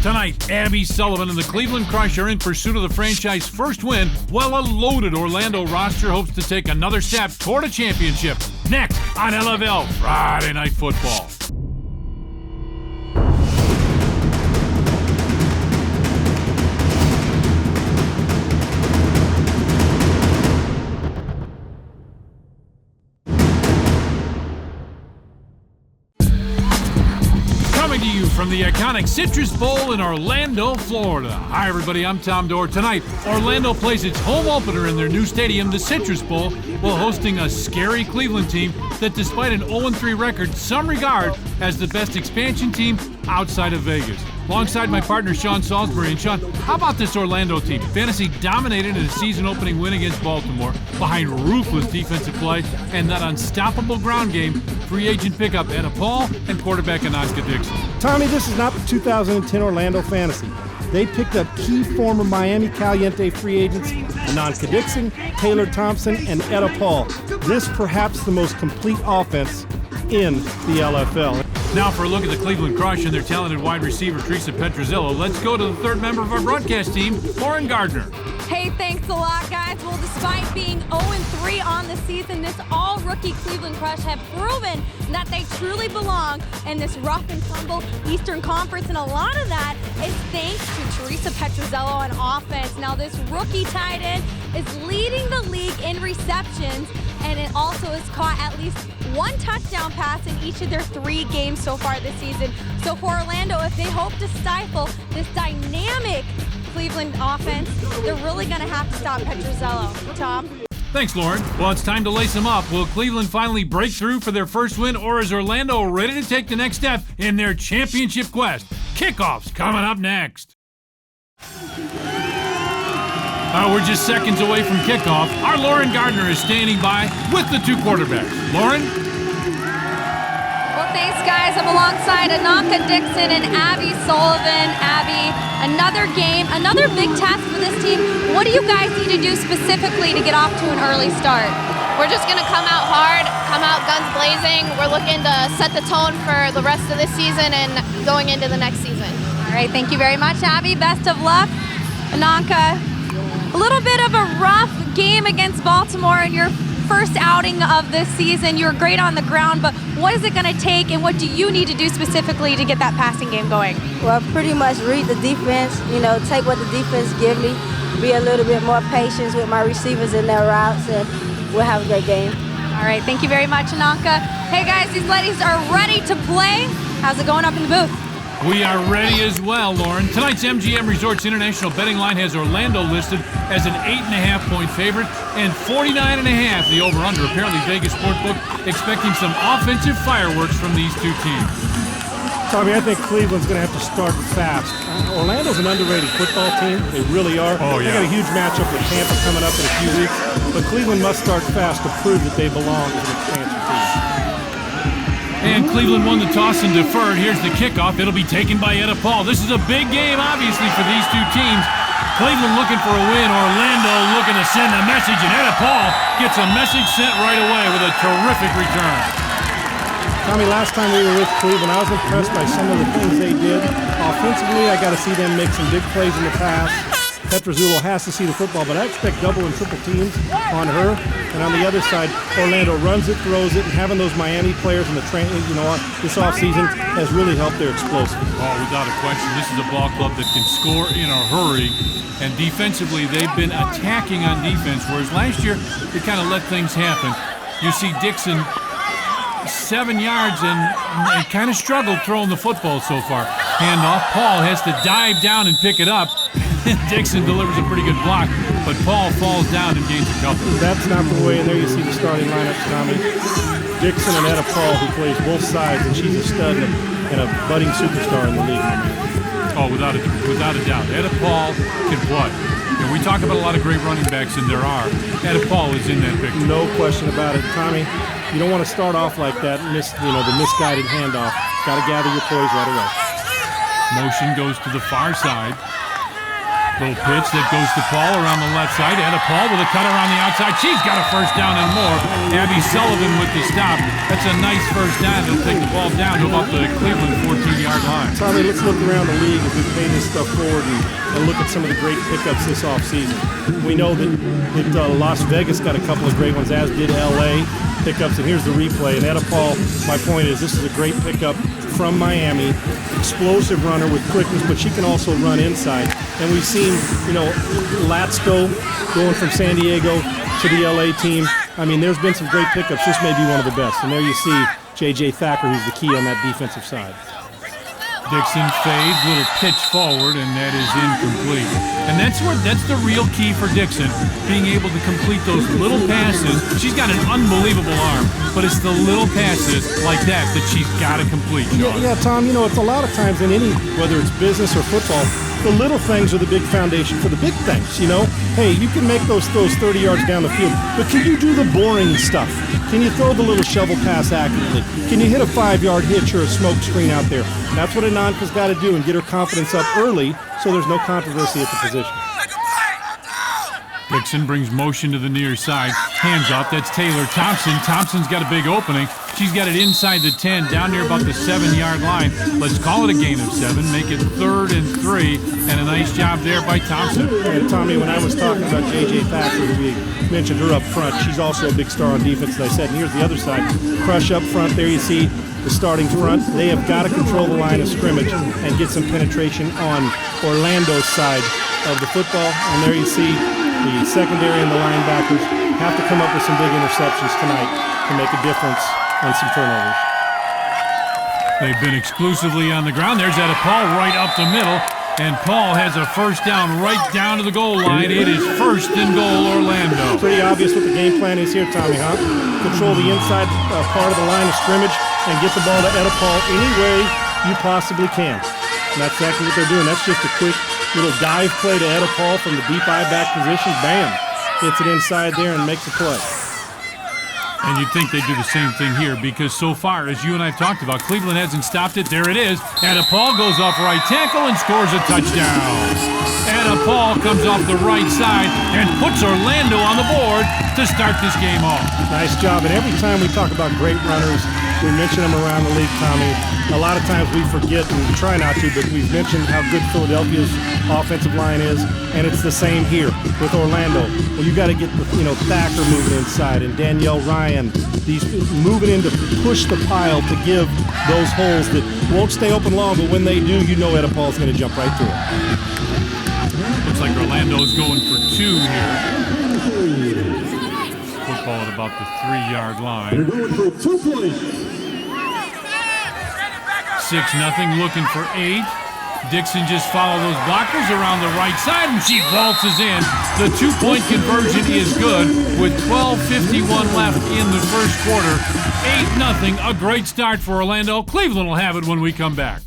Tonight, Abby Sullivan and the Cleveland Crush are in pursuit of the franchise's first win, while a loaded Orlando roster hopes to take another step toward a championship. Next on LFL Friday Night Football. Coming to you from the iconic Citrus Bowl in Orlando, Florida. Hi, everybody. I'm Tom Dorr. Tonight, Orlando plays its home opener in their new stadium, the Citrus Bowl, while hosting a scary Cleveland team that, despite an 0-3 record, some regard as the best expansion team outside of Vegas. Alongside my partner, Sean Salisbury. And Sean, how about this Orlando team? Fantasy dominated in a season-opening win against Baltimore behind ruthless defensive play and that unstoppable ground game. Free agent pickup Etta Paul and quarterback Ananka Dixon. Tommy, this is not the 2010 Orlando Fantasy. They picked up key former Miami Caliente free agents Ananka Dixon, Taylor Thompson, and Etta Paul. This perhaps the most complete offense in the LFL. Now for a look at the Cleveland Crush and their talented wide receiver, Teresa Petrozello. Let's go to the third member of our broadcast team, Lauren Gardner. Hey, thanks a lot, guys. Well, despite being 0-3 on the season, this all-rookie Cleveland Crush have proven that they truly belong in this rough and tumble Eastern Conference, and a lot of that is thanks to Teresa Petrozello on offense. Now, this rookie tight end is leading the league in receptions, and it also has caught at least one touchdown pass in each of their 3 games so far this season. So for Orlando, if they hope to stifle this dynamic Cleveland offense, they're really going to have to stop Petrozello. Tom? Thanks, Lauren. Well, it's time to lace them up. Will Cleveland finally break through for their first win, or is Orlando ready to take the next step in their championship quest? Kickoff's coming up next. We're just seconds away from kickoff. Our Lauren Gardner is standing by with the 2 quarterbacks. Lauren? Well, thanks, guys. I'm alongside Ananka Dixon and Abby Sullivan. Abby, another game, another big task for this team. What do you guys need to do specifically to get off to an early start? We're just going to come out hard, come out guns blazing. We're looking to set the tone for the rest of this season and going into the next season. All right, thank you very much, Abby. Best of luck. Ananka, a little bit of a rough game against Baltimore in your first outing of this season. You were great on the ground, but what is it going to take, and what do you need to do specifically to get that passing game going? Well, pretty much read the defense, take what the defense give me, be a little bit more patient with my receivers in their routes, and we'll have a great game. All right, thank you very much, Ananka. Hey, guys, these ladies are ready to play. How's it going up in the booth? We are ready as well, Lauren. Tonight's MGM Resorts International betting line has Orlando listed as an 8.5-point favorite and 49.5 the over-under. Apparently, Vegas Sportsbook expecting some offensive fireworks from these 2 teams. Tommy, I think Cleveland's going to have to start fast. Orlando's an underrated football team. They really are. Oh, yeah. They got a huge matchup with Tampa coming up in a few weeks, but Cleveland must start fast to prove that they belong as an expansion team. And Cleveland won the toss and deferred. Here's the kickoff. It'll be taken by Etta Paul. This is a big game, obviously, for these 2 teams. Cleveland looking for a win. Orlando looking to send a message. And Etta Paul gets a message sent right away with a terrific return. Tommy, last time we were with Cleveland, I was impressed by some of the things they did. Offensively, I got to see them make some big plays in the pass. Petrozello has to see the football, but I expect double and triple teams on her. And on the other side, Orlando runs it, throws it, and having those Miami players in the training, this offseason has really helped their explosive. Oh, without a question, this is a ball club that can score in a hurry. And defensively, they've been attacking on defense, whereas last year, they kind of let things happen. You see Dixon 7 yards and kind of struggled throwing the football so far. Handoff, Paul has to dive down and pick it up. Dixon delivers a pretty good block, but Paul falls down and gains a couple. That's not the way, and there you see the starting lineups, Tommy. Dixon and Etta Paul, who plays both sides, and she's a stud and a budding superstar in the league. Oh, without a doubt. Etta Paul can play. And we talk about a lot of great running backs, and there are. Etta Paul is in that picture. No question about it. Tommy, you don't want to start off like that, the misguided handoff. Got to gather your poise right away. Motion goes to the far side. Little pitch that goes to Paul around the left side. Etta Paul with a cutter on the outside. She's got a first down and more. Abby Sullivan with the stop. That's a nice first down. It'll take the ball down to about the Cleveland 14-yard line. Tommy, let's look around the league as we pay this stuff forward and look at some of the great pickups this offseason. We know that Las Vegas got a couple of great ones, as did L.A. pickups, and here's the replay. And Etta Paul, my point is, this is a great pickup from Miami. Explosive runner with quickness, but she can also run inside. And we've seen, Latsko going from San Diego to the LA team. I mean, there's been some great pickups. This may be one of the best. And there you see J.J. Thacker, who's the key on that defensive side. Dixon fades, little pitch forward, and that is incomplete. And that's the real key for Dixon, being able to complete those little passes. She's got an unbelievable arm, but it's the little passes like that she's got to complete, Sean. Yeah, Tom, it's a lot of times in any, whether it's business or football, the little things are the big foundation for the big things, Hey, you can make those 30 yards down the field, but can you do the boring stuff? Can you throw the little shovel pass accurately? Can you hit a 5-yard hitch or a smoke screen out there? That's what Ananka's got to do and get her confidence up early so there's no controversy at the position. Dixon brings motion to the near side. Hands off. That's Taylor Thompson. Thompson's got a big opening. She's got it inside the 10, down near about the 7-yard line. Let's call it a gain of 7. Make it 3rd and 3. And a nice job there by Thompson. And Tommy, when I was talking about J.J. Thacker, we mentioned her up front. She's also a big star on defense, as I said. And here's the other side. Crush up front. There you see the starting front. They have got to control the line of scrimmage and get some penetration on Orlando's side of the football. And there you see the secondary and the linebackers have to come up with some big interceptions tonight to make a difference on some turnovers. They've been exclusively on the ground. There's Etta Paul right up the middle, and Paul has a first down right down to the goal line. It is 1st and goal, Orlando. Pretty obvious what the game plan is here, Tommy, huh? Control the inside part of the line of scrimmage and get the ball to Etta Paul any way you possibly can. And that's exactly what they're doing. That's just a quick little dive play to Etta Paul from the deep I-back position. Bam! Hits it inside there and makes a play. And you'd think they'd do the same thing here, because so far, as you and I have talked about, Cleveland hasn't stopped it. There it is. Etta Paul goes off right tackle and scores a touchdown. Etta Paul comes off the right side and puts Orlando on the board to start this game off. Nice job. And every time we talk about great runners, we mention them around the league, Tommy. A lot of times we forget, and we try not to, but we've mentioned how good Philadelphia's offensive line is, and it's the same here with Orlando. Well, you got to get Thacker moving inside, and Danielle Ryan, these moving in to push the pile to give those holes that won't stay open long, but when they do, Etta Paul's going to jump right through it. Looks like Orlando's going for 2 here. Football at about the 3-yard line. 6-0, looking for 8. Dixon just follows those blockers around the right side, and she waltzes in. The 2-point conversion is good with 12:51 left in the first quarter. 8-0, a great start for Orlando. Cleveland will have it when we come back.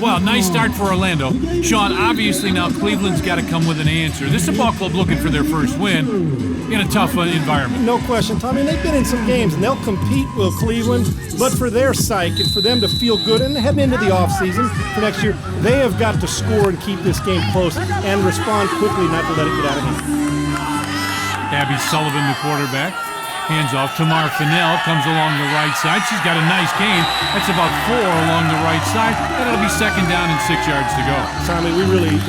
Well, nice start for Orlando. Sean, obviously now Cleveland's got to come with an answer. This is a ball club looking for their first win in a tough environment. No question, Tommy. And they've been in some games, and they'll compete with Cleveland. But for their psyche and for them to feel good and heading into the offseason for next year, they have got to score and keep this game close and respond quickly, not to let it get out of hand. Abby Sullivan, the quarterback. Hands off. Tamar Fennell comes along the right side. She's got a nice gain. That's about 4 along the right side. That'll be 2nd down and 6 yards to go. Tommy,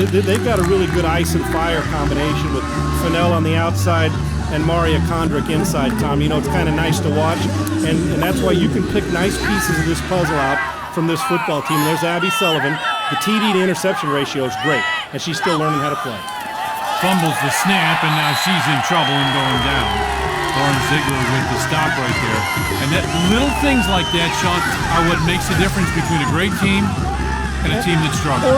they've got a really good ice and fire combination with Fennell on the outside and Maria Kondrick inside, Tom. It's kind of nice to watch, and that's why you can pick nice pieces of this puzzle out from this football team. There's Abby Sullivan. The TD to interception ratio is great, and she's still learning how to play. Fumbles the snap, and now she's in trouble and going down. Lauren Ziegler with the stop right there. And that little things like that, Sean, are what makes the difference between a great team and a team that struggles.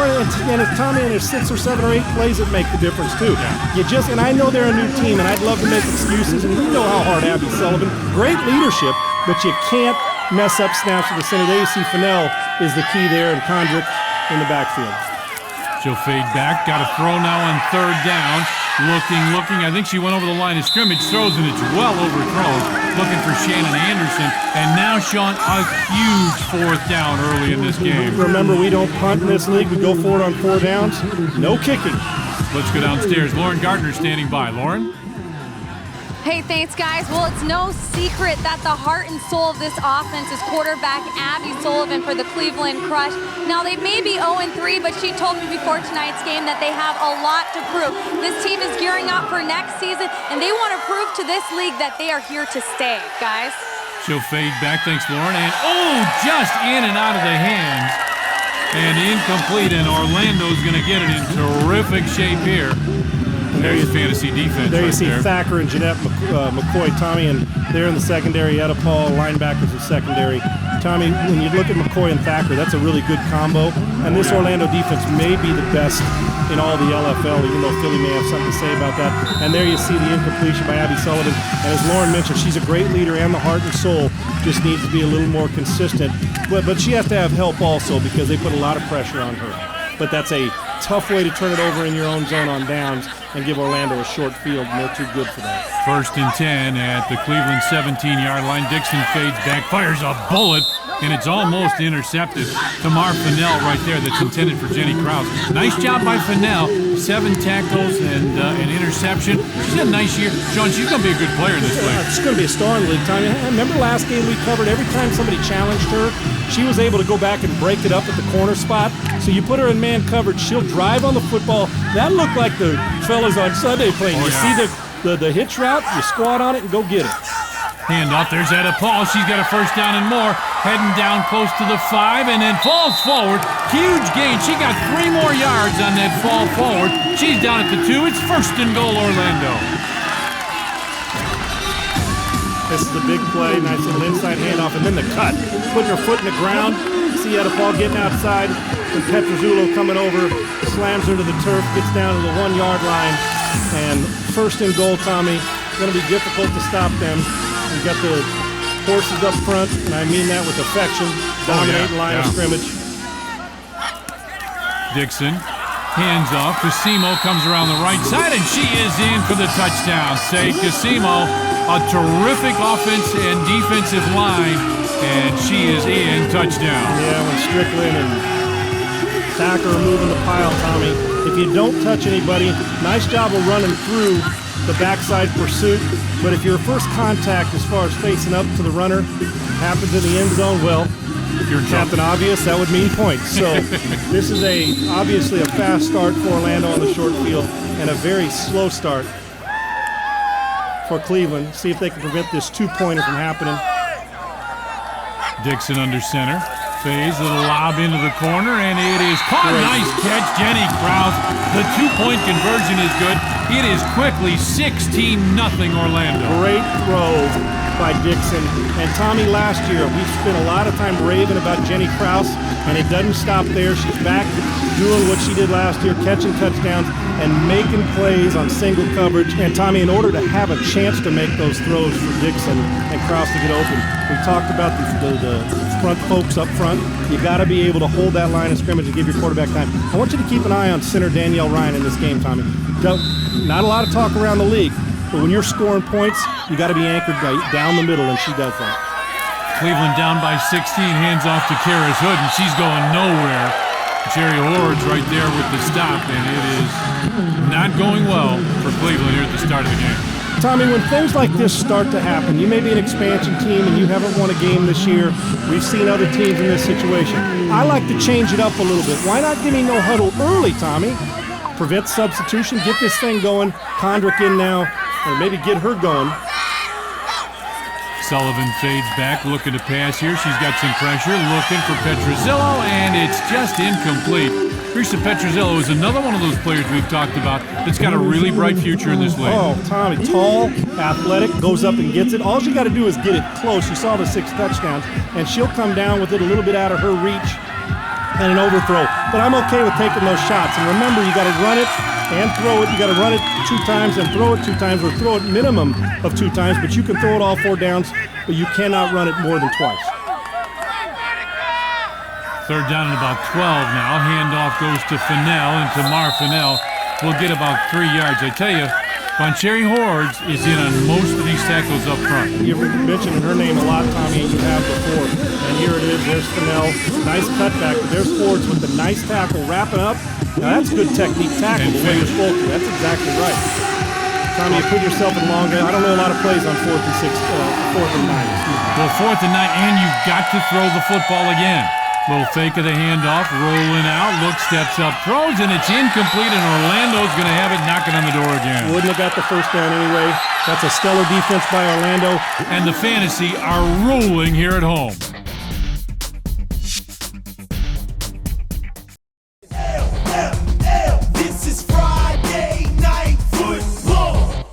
And it's Tommy, and there's 6 or 7 or 8 plays that make the difference too. Yeah. And I know they're a new team, and I'd love to make excuses, and you know how hard Abby Sullivan, great leadership, but you can't mess up snaps with the center. There you see Fennell is the key there, and Kondrick in the backfield. She'll fade back. Got a throw now on 3rd down. Looking. I think she went over the line of scrimmage, throws, and it's well overthrown. Looking for Shannon Anderson. And now, Sean, a huge 4th down early in this game. Remember, we don't punt in this league. We go for it on 4 downs. No kicking. Let's go downstairs. Lauren Gardner standing by. Lauren? Hey, thanks, guys. Well, it's no secret that the heart and soul of this offense is quarterback Abby Sullivan for the Cleveland Crush. Now, they may be 0-3, but she told me before tonight's game that they have a lot to prove. This team is gearing up for next season, and they want to prove to this league that they are here to stay, guys. She'll fade back. Thanks, Lauren. And, just in and out of the hands. And incomplete, and Orlando's going to get it in terrific shape here. There's fantasy defense. There you see Thacker and Jeanette McCoy, Tommy, and they're in the secondary. Etta Paul, linebackers in secondary. Tommy, when you look at McCoy and Thacker, that's a really good combo. And this Orlando defense may be the best in all the LFL, even though Philly may have something to say about that. And there you see the incompletion by Abby Sullivan. And as Lauren mentioned, she's a great leader, and the heart and soul just needs to be a little more consistent. But she has to have help also because they put a lot of pressure on her. But that's a tough way to turn it over in your own zone on downs and give Orlando a short field, and they're too good for that. 1st and 10 at the Cleveland 17-yard line. Dixon fades back, fires a bullet, and it's almost intercepted. Tamar Fennell right there, that's intended for Jenny Krause. Nice job by Fennell. 7 tackles and an interception. She's had a nice year. Sean, she's going to be a good player in this league. She's going to be a star in the league, Tommy. Remember last game we covered, every time somebody challenged her, she was able to go back and break it up at the corner spot. So you put her in man coverage, she'll drive on the football. That looked like the fellas on Sunday playing. You see the hitch route, you squat on it and go get it. Handoff, there's Etta Paul. She's got a 1st down and more. Heading down close to the 5 and then falls forward. Huge gain. She got 3 more yards on that fall forward. She's down at the 2. It's 1st and goal, Orlando. This is the big play. Nice little inside handoff and then the cut. Putting her foot in the ground. See Etta Paul getting outside. And Petrozzulo coming over. Slams her to the turf. Gets down to the 1-yard line. And 1st and goal, Tommy. It's going to be difficult to stop them. We've got the horses up front, and I mean that with affection. Dominate line of scrimmage. Dixon, hands off. Casimo comes around the right side, and she is in for the touchdown. Say Casimo, a terrific offense and defensive line, and she is in. Touchdown. Yeah, when Strickland and Thacker are moving the pile, Tommy. If you don't touch anybody, nice job of running through the backside pursuit, but if your first contact as far as facing up to the runner happens in the end zone, well, if you're Captain Obvious, that would mean points. So this is obviously a fast start for Orlando on the short field and a very slow start for Cleveland. See if they can prevent this 2-pointer from happening. Dixon under center. Phase, little lob into the corner, and it is caught. Great. Nice catch, Jenny Krause. The 2-point conversion is good. It is quickly 16-0 Orlando. Great throw by Dixon. And Tommy, last year, we spent a lot of time raving about Jenny Krause, and it doesn't stop there. She's back doing what she did last year, catching touchdowns and making plays on single coverage. And Tommy, in order to have a chance to make those throws for Dixon and Krause to get open, we talked about the front folks up front. You got to be able to hold that line of scrimmage and give your quarterback time. I want you to keep an eye on center Danielle Ryan in this game, Tommy. Not a lot of talk around the league, but when you're scoring points, you got to be anchored down the middle, and she does that. Cleveland down by 16, hands off to Karis Hood, and she's going nowhere. Jerry Horridge right there with the stop, and it is not going well for Cleveland here at the start of the game. Tommy, when things like this start to happen, you may be an expansion team and you haven't won a game this year. We've seen other teams in this situation. I like to change it up a little bit. Why not give me no huddle early, Tommy? Prevent substitution, get this thing going. Condrick in now, or maybe get her going. Sullivan fades back, looking to pass here. She's got some pressure, looking for Petrozzillo, and it's just incomplete. Teresa Petrozzillo is another one of those players we've talked about that's got a really bright future in this league. Oh, Tommy, tall, athletic, goes up and gets it. All you got to do is get it close. You saw the 6 touchdowns, and she'll come down with it a little bit out of her reach and an overthrow. But I'm okay with taking those shots. And remember, you got to run it and throw it. You got to run it 2 times and throw it 2 times, or throw it minimum of 2 times. But you can throw it all 4 downs, but you cannot run it more than twice. 3rd down and about 12 now. Handoff goes to Fennell, and Tamar Fennell will get about 3 yards. I tell you, Boncherry Hordes is in on most of these tackles up front. You've mentioned her name a lot, Tommy, you have before. And here it is, there's Fennell. Nice cutback, but there's Hordes with the nice tackle, wrapping up. Now that's good technique tackle, the way you're supposed to. That's exactly right. Tommy, you put yourself in long. I don't know a lot of plays on 4th and 9. Well, 4th and 9, and you've got to throw the football again. Little fake of the handoff, rolling out, look, steps up, throws, and it's incomplete, and Orlando's going to have it knocking on the door again. Wouldn't have got the first down anyway. That's a stellar defense by Orlando. And the Fantasy are rolling here at home. This is Friday Night Football.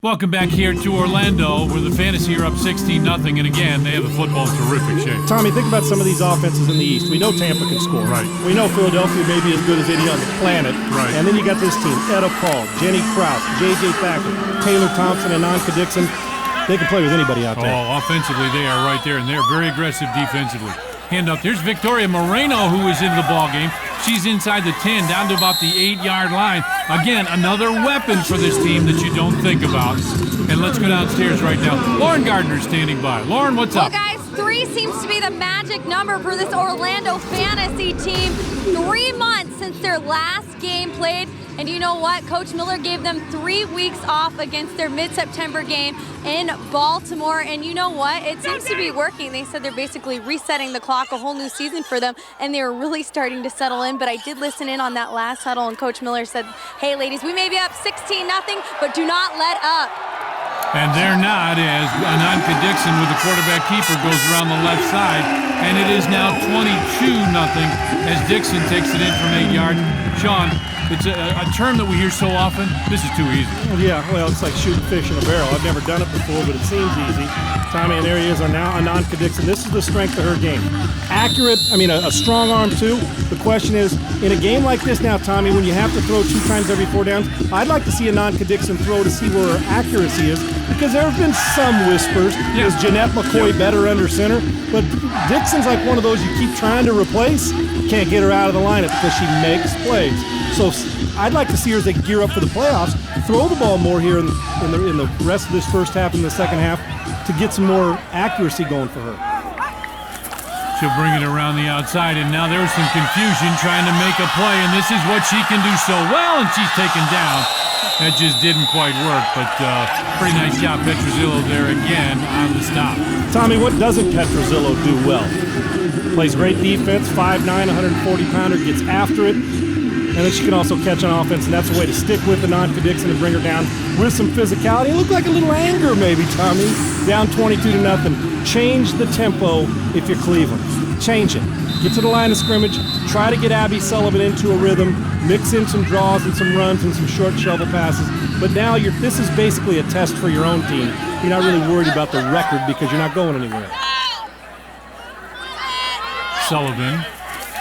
Welcome back here to Orlando, where the Fantasy are up 16-0, and again, they have the football in terrific shape. Tommy, think about some of these offenses in the East. We know Tampa can score. Right. We know Philadelphia may be as good as any on the planet. Right. And then you got this team, Etta Paul, Jenny Krause, J.J. Thacker, Taylor Thompson, and Anka Dixon. They can play with anybody out there. Oh, offensively, they are right there, and they're very aggressive defensively. Hand up. There's Victoria Moreno, who is into the ball game. She's inside the 10, down to about the 8-yard line. Again, another weapon for this team that you don't think about. And let's go downstairs right now. Lauren Gardner standing by. Lauren, what's up? Well, guys, 3 seems to be the magic number for this Orlando Fantasy team. 3 months since their last game played. And you know what? Coach Miller gave them 3 weeks off against their mid-September game in Baltimore. And you know what? It seems to be working. They said they're basically resetting the clock, a whole new season for them, and they're really starting to settle in. But I did listen in on that last huddle, and Coach Miller said, hey, ladies, we may be up 16-0, but do not let up. And they're not, as Anka Dixon with the quarterback keeper goes around the left side. And it is now 22-0 as Dixon takes it in from 8 yards. Sean, it's a term that we hear so often. This is too easy. Yeah, well, it's like shooting fish in a barrel. I've never done it before, but it seems easy. Tommy, and there he is now, Anka Dixon. This is the strength of her game. Accurate, a strong arm too. The question is, in a game like this now, Tommy, when you have to throw 2 times every 4 downs, I'd like to see Anka Dixon throw to see where her accuracy is, because there have been some whispers. Yeah. Is Jeanette McCoy better under center? But Dixon's like one of those you keep trying to replace, can't get her out of the lineup because she makes plays. So I'd like to see her as they gear up for the playoffs, throw the ball more here in the rest of this first half and the second half to get some more accuracy going for her. She'll bring it around the outside, and now there's some confusion trying to make a play, and this is what she can do so well, and she's taken down. That just didn't quite work, but pretty nice job, Petrozzillo there again on the stop. Tommy, what doesn't Petrozzillo do well? Plays great defense, 5'9", 140-pounder, gets after it. And then she can also catch on offense, and that's a way to stick with Anka Dixon and bring her down with some physicality. It looked like a little anger maybe, Tommy. Down 22-0. Change the tempo if you're Cleveland. Change it. Get to the line of scrimmage. Try to get Abby Sullivan into a rhythm. Mix in some draws and some runs and some short shovel passes. But now this is basically a test for your own team. You're not really worried about the record because you're not going anywhere. Sullivan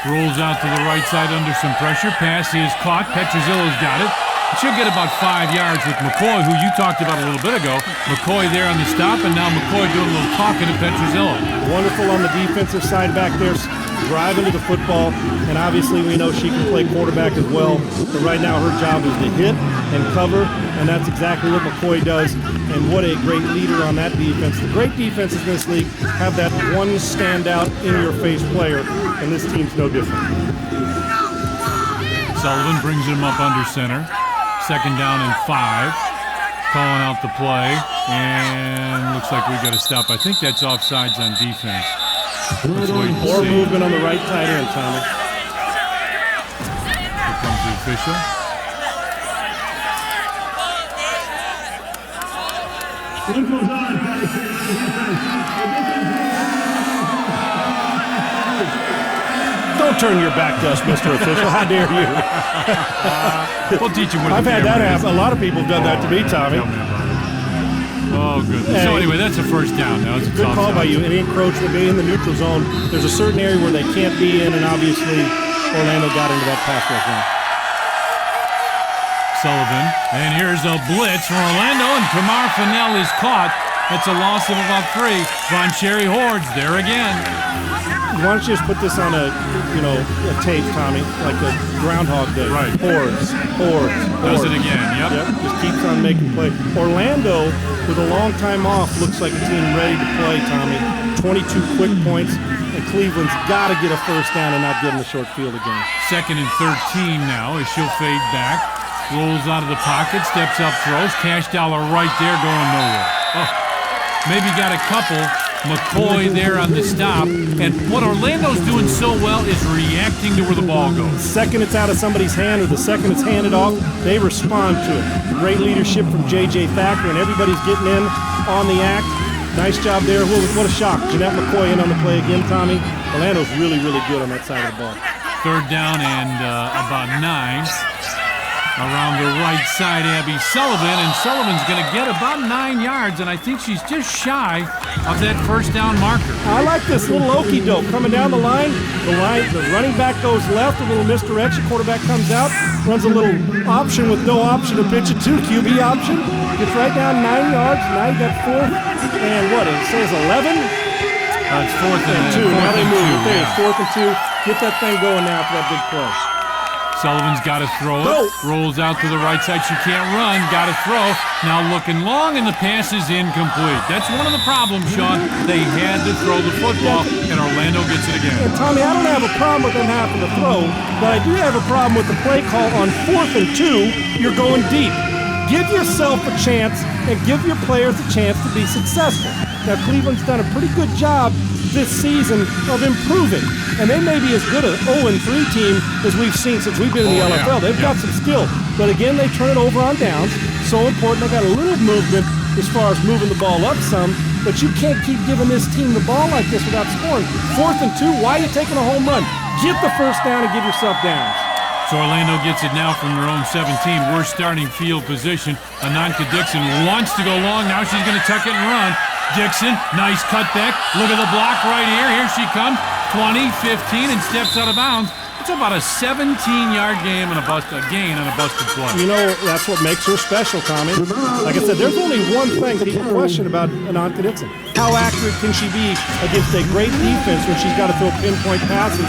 rolls out to the right side under some pressure. Pass is caught. Petrozzillo's got it. She'll get about 5 yards with McCoy, who you talked about a little bit ago. McCoy there on the stop, and now McCoy doing a little talking to Petrozzillo. Wonderful on the defensive side back there, driving to the football, and obviously we know she can play quarterback as well. But right now her job is to hit and cover, and that's exactly what McCoy does. And what a great leader on that defense. The great defenses in this league have that one standout, in-your-face player, and this team's no different. Sullivan brings him up under center. 2nd down and 5. Calling out the play, and looks like we got to stop. I think that's offsides on defense. Let's wait and More see. movement on the right tight end, Tommy. Here comes the official. Don't turn your back to us, Mr. Official. How dare you? We'll teach you what I've had that happen. A lot of people have done that to me, Tommy. Oh, goodness. So anyway, that's a first down now. It's Good call by you. Any encroachment, being in the neutral zone, there's a certain area where they can't be in, and obviously Orlando got into that pass rush now. Sullivan, and here's a blitz from Orlando, and Tamar Fennell is caught. That's a loss of about 3. Von Cherry Hordes there again. Why don't you just put this on a tape, Tommy, like a Groundhog Day. Right. Hordes. Does it again, yep. Just keeps on making plays. Orlando, with a long time off, looks like a team ready to play, Tommy. 22 quick points, and Cleveland's got to get a first down and not give them the short field again. 2nd and 13 now as she'll fade back. Rolls out of the pocket, steps up, throws. Cash Dollar right there going nowhere. Oh, maybe got a couple. McCoy there on the stop. And what Orlando's doing so well is reacting to where the ball goes. Second it's out of somebody's hand or the second it's handed off, they respond to it. Great leadership from J.J. Thacker, and everybody's getting in on the act. Nice job there. What a shock. Jeanette McCoy in on the play again, Tommy. Orlando's really, really good on that side of the ball. 3rd down and about 9. Around the right side, Abby Sullivan, and Sullivan's going to get about 9 yards, and I think she's just shy of that first down marker. I like this little okey-doke coming down the line. The running back goes left, a little misdirection. Quarterback comes out, runs a little option with no option to pitch it to, QB option. Gets right down 9 yards. Now you got 4th and what? It says 11. It's 4th and 2. Now they move it. There, yeah. 4th and 2. Get that thing going now for that big play. Sullivan's got to throw it. Go. Rolls out to the right side. She can't run. Got to throw. Now looking long, and the pass is incomplete. That's one of the problems, Sean. They had to throw the football, and Orlando gets it again. And Tommy, I don't have a problem with them having to throw, but I do have a problem with the play call on 4th and 2. You're going deep. Give yourself a chance and give your players a chance to be successful. Now, Cleveland's done a pretty good job this season of improving, and they may be as good an 0-3 team as we've seen since we've been in the NFL. They've got some skill, but again, they turn it over on downs. So important. They got a little movement as far as moving the ball up some, but you can't keep giving this team the ball like this without scoring. 4th and 2, why are you taking a home run? Get the first down and give yourself downs. So Orlando gets it now from their own 17. We're starting field position. Ananka Dixon wants to go long. Now she's going to tuck it and run. Dixon, nice cutback. Look at the block right here. Here she comes. 20, 15, and steps out of bounds. It's about a 17-yard game and a gain on a busted play. You know, that's what makes her special, Tommy. Like I said, there's only one thing people question about Ananka Dixon. How accurate can she be against a great defense when she's got to throw pinpoint passes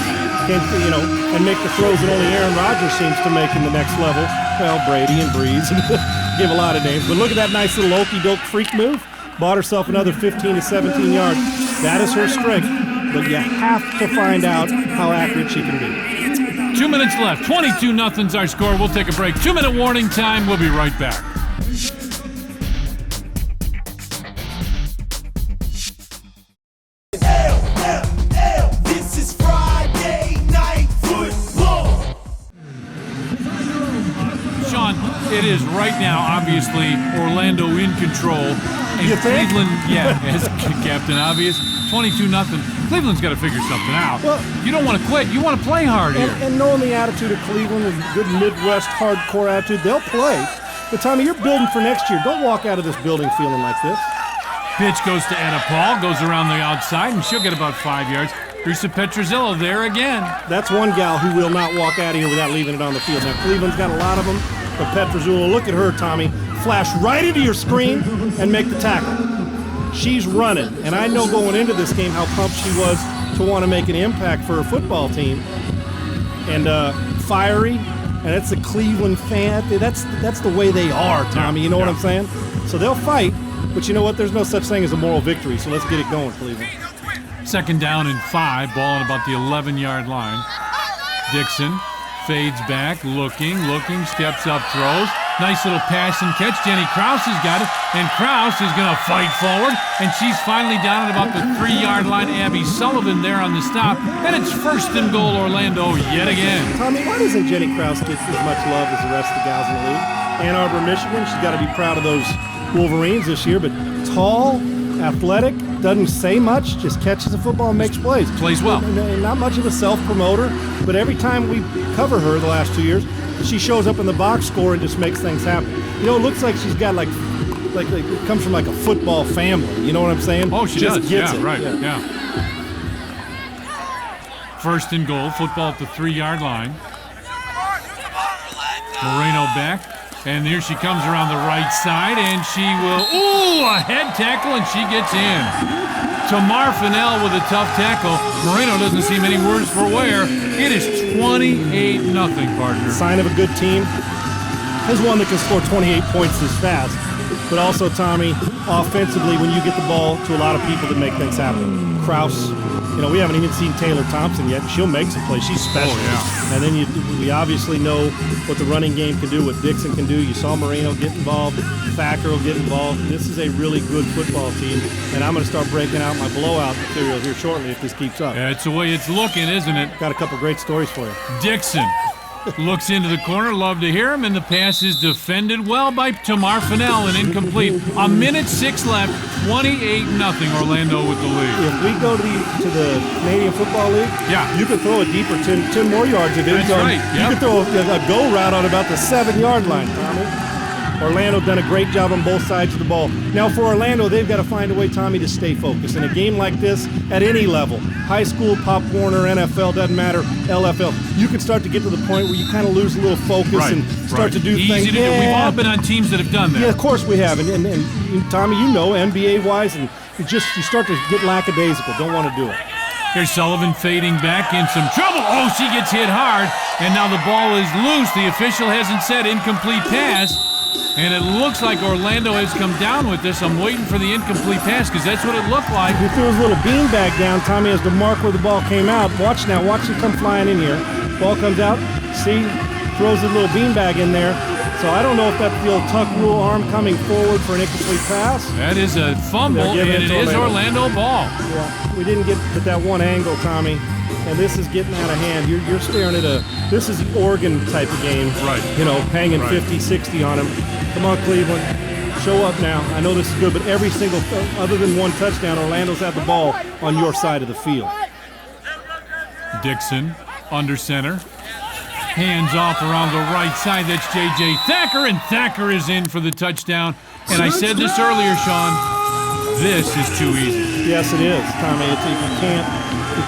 and make the throws that only Aaron Rodgers seems to make in the next level? Well, Brady and Breeze, give a lot of names. But look at that nice little okey-doke freak move. Bought herself another 15 to 17 yards. That is her strength. But you have to find out how accurate she can be. 2 minutes left. 22-0's our score. We'll take a break. 2-minute warning time. We'll be right back. This is Friday Night Football. Sean, it is right now, obviously, Orlando in control. And You think? Cleveland, as Captain Obvious, 22-0. Cleveland's got to figure something out. Well, you don't want to quit. You want to play hard here. And knowing the attitude of Cleveland, a good Midwest hardcore attitude, they'll play. But Tommy, you're building for next year. Don't walk out of this building feeling like this. Pitch goes to Anna Paul, goes around the outside, and she'll get about 5 yards. Here's to Petrozzillo there again. That's one gal who will not walk out of here without leaving it on the field. Now, Cleveland's got a lot of them, but Petrozzillo, look at her, Tommy. Flash right into your screen and make the tackle. She's running, and I know going into this game how pumped she was to want to make an impact for her football team. And fiery, and it's a Cleveland fan. That's the way they are, Tommy. You know what I'm saying? So they'll fight, but you know what? There's no such thing as a moral victory, so let's get it going, Cleveland. 2nd down and 5, ball on about the 11-yard line. Dixon fades back, looking, steps up, throws. Nice little pass and catch. Jenny Krause has got it, and Krause is going to fight forward, and she's finally down at about the 3-yard line. Abby Sullivan there on the stop, and it's 1st and goal Orlando yet again. Tommy, why doesn't Jenny Krause get as much love as the rest of the gals in the league? Ann Arbor, Michigan, she's got to be proud of those Wolverines this year, but tall, athletic, doesn't say much, just catches the football and makes plays. Plays well. And not much of a self-promoter, but every time we cover her the last 2 years, she shows up in the box score and just makes things happen. You know, it looks like she's got like it comes from like a football family. You know what I'm saying? Oh, she just does. Gets Yeah, it. right. Yeah. 1st and goal, football at the 3-yard line. Moreno back, And here she comes around the right side, and she will, ooh, a head tackle, and she gets in. Tamar Fennell with a tough tackle. Moreno doesn't seem any worse for wear. It is 28-0, partner. Sign of a good team. There's one that can score 28 points this fast. But also, Tommy, offensively, when you get the ball to a lot of people that make things happen. Kraus, we haven't even seen Taylor Thompson yet. She'll make some plays. She's special. Oh, yeah. And then we obviously know what the running game can do, what Dixon can do. You saw Moreno get involved. Thacker will get involved. This is a really good football team, and I'm going to start breaking out my blowout material here shortly if this keeps up. Yeah, it's the way it's looking, isn't it? Got a couple great stories for you. Dixon looks into the corner, love to hear him, and the pass is defended well by Tamar Fennell and incomplete. 1:06 left, 28-0 Orlando with the lead. If we go to the Canadian Football League, Yeah. you could throw a deeper 10 more yards of end That's zone. right, You yep. could throw a go route on about the 7-yard line, Tommy. Orlando done a great job on both sides of the ball. Now for Orlando, they've got to find a way, Tommy, to stay focused. In a game like this, at any level, high school, Pop Warner, NFL, doesn't matter, LFL, you can start to get to the point where you kind of lose a little focus and start to do Easy things. to do. We've all been on teams that have done that. Yeah, of course we have. And Tommy, NBA-wise, and you start to get lackadaisical. Don't want to do it. Here's Sullivan fading back in some trouble. Oh, she gets hit hard, and now the ball is loose. The official hasn't said incomplete pass, and it looks like Orlando has come down with this. I'm waiting for the incomplete pass because that's what it looked like. He threw his little beanbag down, Tommy, as to mark where the ball came out. Watch him come flying in here. Ball comes out, see, throws his little beanbag in there. So I don't know if that's the old tuck rule, arm coming forward for an incomplete pass. That is a fumble, and They're giving it it to is Orlando ball. Yeah, we didn't get at that one angle, Tommy, and this is getting out of hand. You're staring at this is the Oregon type of game. Right. Hanging Right. 50, 60 on him. Come on, Cleveland. Show up now. I know this is good, but every single, other than one touchdown, Orlando's had the ball on your side of the field. Dixon under center. Hands off around the right side. That's J.J. Thacker, and Thacker is in for the touchdown. And I said this earlier, Sean, this is too easy. Yes, it is, Tommy. You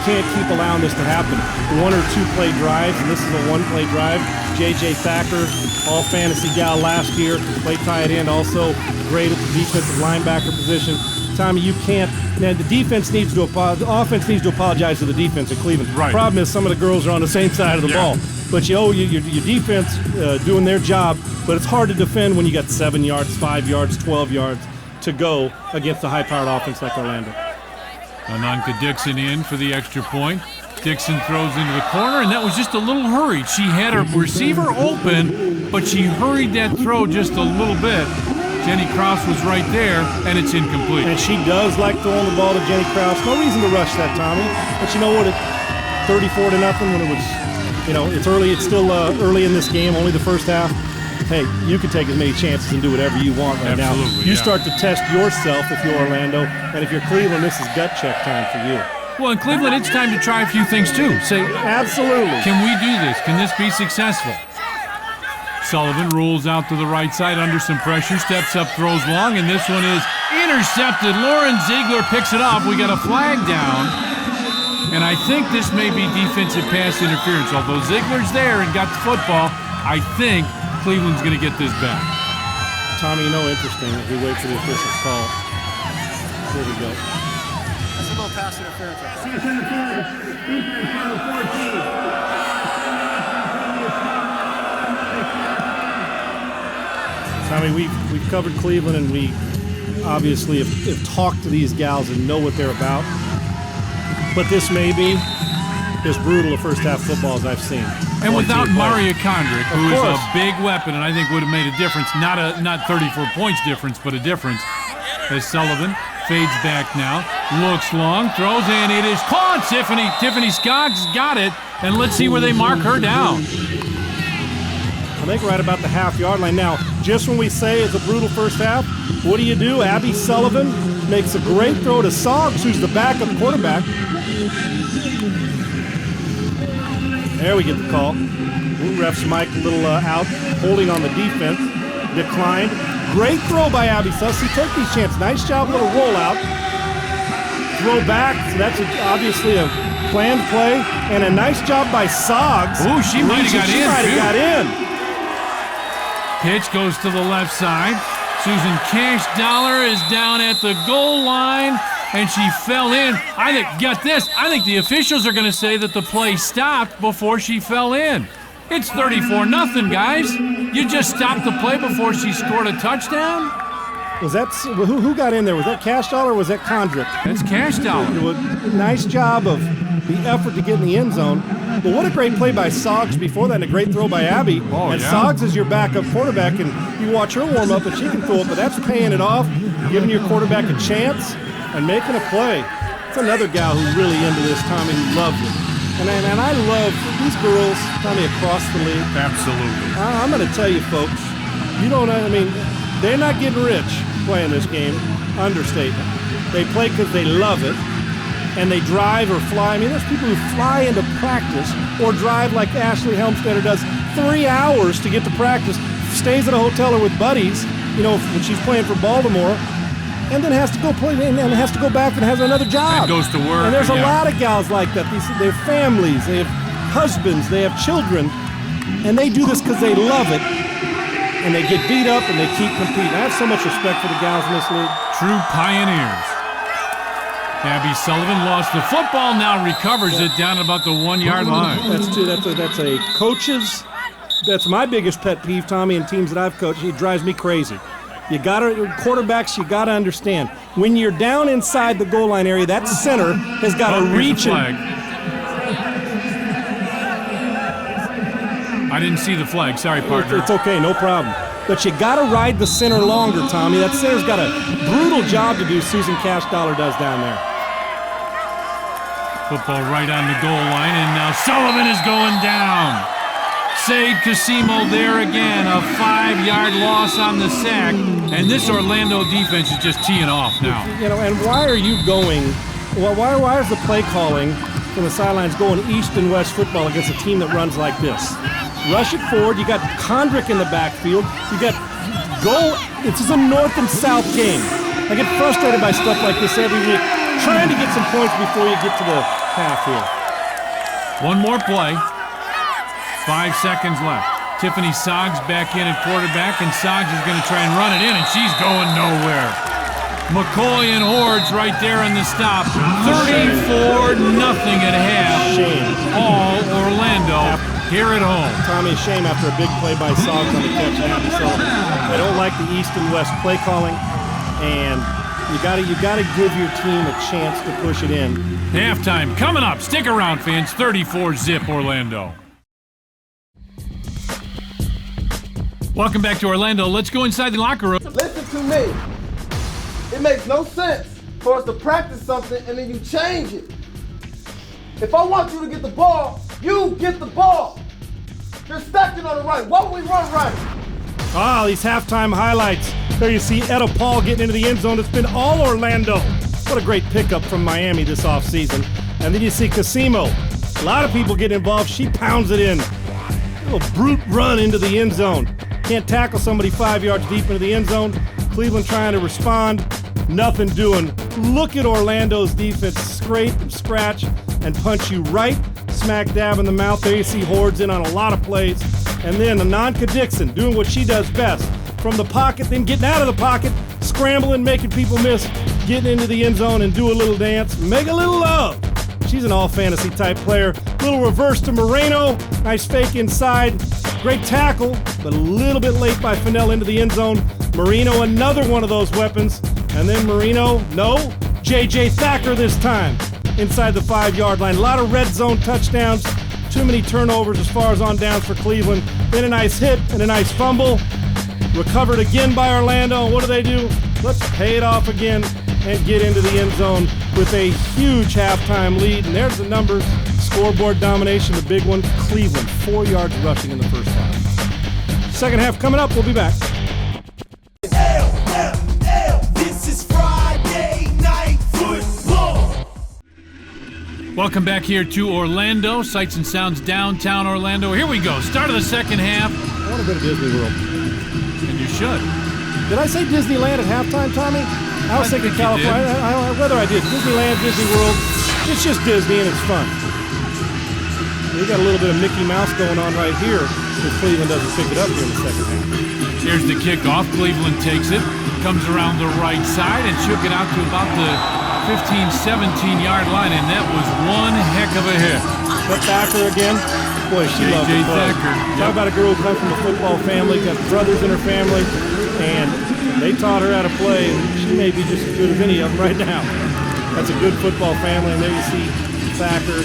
can't keep allowing this to happen. 1 or 2 play drives, and this is a 1-play drive. J.J. Thacker, all fantasy gal last year, played tight end, also great at the defensive linebacker position. Tommy, you can't. Man, the offense needs to apologize to the defense in Cleveland. Right. Problem is, some of the girls are on the same side of the ball. But your defense doing their job, but it's hard to defend when you got 7 yards, 5 yards, 12 yards to go against a high-powered offense like Orlando. Ananka Dixon in for the extra point. Dixon throws into the corner, and that was just a little hurried. She had her receiver open, but she hurried that throw just a little bit. Jenny Krause was right there, and it's incomplete. And she does like throwing the ball to Jenny Krause. No reason to rush that, Tommy. But you know what? 34-0 when it was, it's early. It's still early in this game, only the first half. Hey, you can take as many chances and do whatever you want right now. Absolutely, You yeah. start to test yourself if you're Orlando, and if you're Cleveland, this is gut check time for you. Well, in Cleveland, it's time to try a few things, too. Say, Absolutely. can we do this? Can this be successful? Sullivan rolls out to the right side under some pressure, steps up, throws long, and this one is intercepted. Lauren Ziegler picks it off. We got a flag down, and I think this may be defensive pass interference. Although Ziegler's there and got the football, I think Cleveland's going to get this back. Tommy, interesting as we wait for the official's call. Here we go. That's a little pass interference. Tommy, we've covered Cleveland, and we obviously have talked to these gals and know what they're about. But this may be as brutal a first half football as I've seen. And without Maria Kondrick, who is course. a big weapon, and I think would have made a difference, not 34 points difference, but a difference. As Sullivan fades back now, looks long, throws, and it is caught. Tiffany Skoggs got it, and let's see where they mark her down. I think right about the half-yard line. Now, just when we say it's a brutal first half, what do? Abby Sullivan makes a great throw to Soggs, who's the backup quarterback. There we get the call. Refs Mike a little out, holding on the defense. Declined. Great throw by Abby Sullivan. She took these chances. Nice job, little rollout. Throw back. So that's obviously a planned play. And a nice job by Soggs. Ooh, she might have got in, She might too. have got in. Pitch goes to the left side. Susan Cash Dollar is down at the goal line, and she fell in. Get this, I think the officials are going to say that the play stopped before she fell in. It's 34-0, guys. You just stopped the play before she scored a touchdown? Was that who got in there? Was that Cash Dollar or was that Condrick? That's Cash Dollar. Nice job of the effort to get in the end zone. But what a great play by Soggs before that, and a great throw by Abby. Oh, and yeah. Soggs is your backup quarterback, and you watch her warm up, and she can throw it, but that's paying it off, giving your quarterback a chance, and making a play. It's another gal who's really into this, Tommy, who loves it. And I love these girls, Tommy, across the league. Absolutely. I'm going to tell you, folks, they're not getting rich playing this game. Understatement. They play because they love it, and they drive or fly. I mean, there's people who fly into practice or drive like Ashley Helmstetter does 3 hours to get to practice, stays at a hotel or with buddies, when she's playing for Baltimore, and then has to go play and has to go back and has another job. And goes to work. And there's a lot of gals like that. They have families, they have husbands, they have children, and they do this because they love it, and they get beat up and they keep competing. I have so much respect for the gals in this league. True pioneers. Abby Sullivan lost the football, now recovers it down about the 1 yard line. That's a coach's. That's my biggest pet peeve, Tommy, in teams that I've coached. It drives me crazy. Quarterbacks, you gotta understand. When you're down inside the goal line area, that center has got to reach flag. I didn't see the flag. Sorry, partner. It's okay, no problem. But you got to ride the center longer, Tommy. That center's got a brutal job to do. Susan Cash Dollar does down there. Football right on the goal line, and now Sullivan is going down. Sade Casimo there again, a 5-yard loss on the sack, and this Orlando defense is just teeing off now. And why are you going? Well, why is the play calling from the sidelines going east and west football against a team that runs like this? Rush it forward. You got Condrick in the backfield. You got This is a north and south game. I get frustrated by stuff like this every week, trying to get some points before you get to the half here. One more play. 5 seconds left. Tiffany Soggs back in at quarterback, and Soggs is going to try and run it in, and she's going nowhere. McCoy and Hordes right there in the stop. 34-0 at half. Shame. All Orlando here at home. Tommy, shame after a big play by Soggs on the catch and Abby Sullivan. They don't like the east and west play calling, and you gotta give your team a chance to push it in. Halftime coming up. Stick around, fans. 34-0 Orlando. Welcome back to Orlando. Let's go inside the locker room. Listen to me. It makes no sense for us to practice something and then you change it. If I want you to get the ball, you get the ball. You're stacking on the right. Why would we run right? These halftime highlights. There you see Etta Paul getting into the end zone. It's been all Orlando. What a great pickup from Miami this offseason. And then you see Casimo. A lot of people get involved. She pounds it in. A little brute run into the end zone. Can't tackle somebody 5 yards deep into the end zone. Cleveland trying to respond. Nothing doing. Look at Orlando's defense. Scrape and scratch and punch you right smack dab in the mouth. There you see Hordes in on a lot of plays. And then Ananka Dixon doing what she does best. From the pocket, then getting out of the pocket, scrambling, making people miss, getting into the end zone and do a little dance. Make a little love. She's an all-fantasy type player. Little reverse to Moreno. Nice fake inside. Great tackle, but a little bit late by Fennell into the end zone. Marino, another one of those weapons. And then Marino, no, J.J. Thacker this time. Inside the 5-yard line. A lot of red zone touchdowns. Too many turnovers as far as on downs for Cleveland. Then a nice hit and a nice fumble. Recovered again by Orlando. And what do? Let's pay it off again and get into the end zone with a huge halftime lead. And there's the numbers. Scoreboard domination, the big one. Cleveland, 4 yards rushing in the first half. Second half coming up. We'll be back. This is Friday Night Football. Welcome back here to Orlando. Sights and sounds downtown Orlando. Here we go. Start of the second half. I want to go to Disney World. And you should. Did I say Disneyland at halftime, Tommy? I was thinking California. Whether I did Disneyland, Disney World, it's just Disney and it's fun. We got a little bit of Mickey Mouse going on right here if Cleveland doesn't pick it up here in the second half. Here's the kickoff. Cleveland takes it, comes around the right side, and she'll get out to about the 15, 17-yard line, and that was one heck of a hit. But Thacker again. Boy, she loves J.J. to play. Thacker. Talk about a girl who comes from a football family, got brothers in her family, and they taught her how to play, and she may be just as good as any of them right now. That's a good football family, and there you see Thacker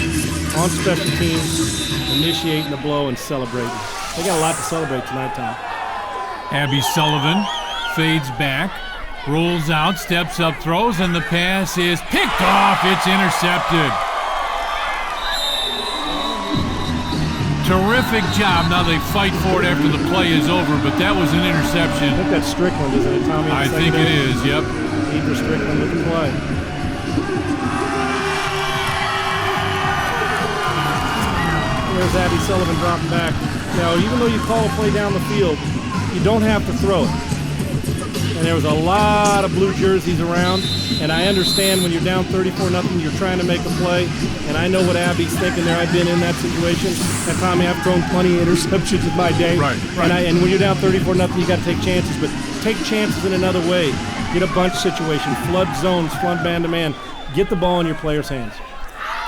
on special teams, initiating the blow and celebrating. They got a lot to celebrate tonight, Tom. Abby Sullivan fades back, rolls out, steps up, throws, and the pass is picked off. It's intercepted. Terrific job. Now they fight for it after the play is over, but that was an interception. I think that's Strickland, isn't it, Tommy? I think it is, yep. Deidre Strickland with the play. There's Abby Sullivan dropping back. Now, even though you call a play down the field, you don't have to throw it. And there was a lot of blue jerseys around, and I understand when you're down 34-0, you're trying to make a play, and I know what Abby's thinking there. I've been in that situation. And Tommy, I've thrown plenty of interceptions in my day. Right. And when you're down 34-0, you got to take chances, but take chances in another way. Get a bunch situation, flood zones, flood man-to-man. Get the ball in your players' hands.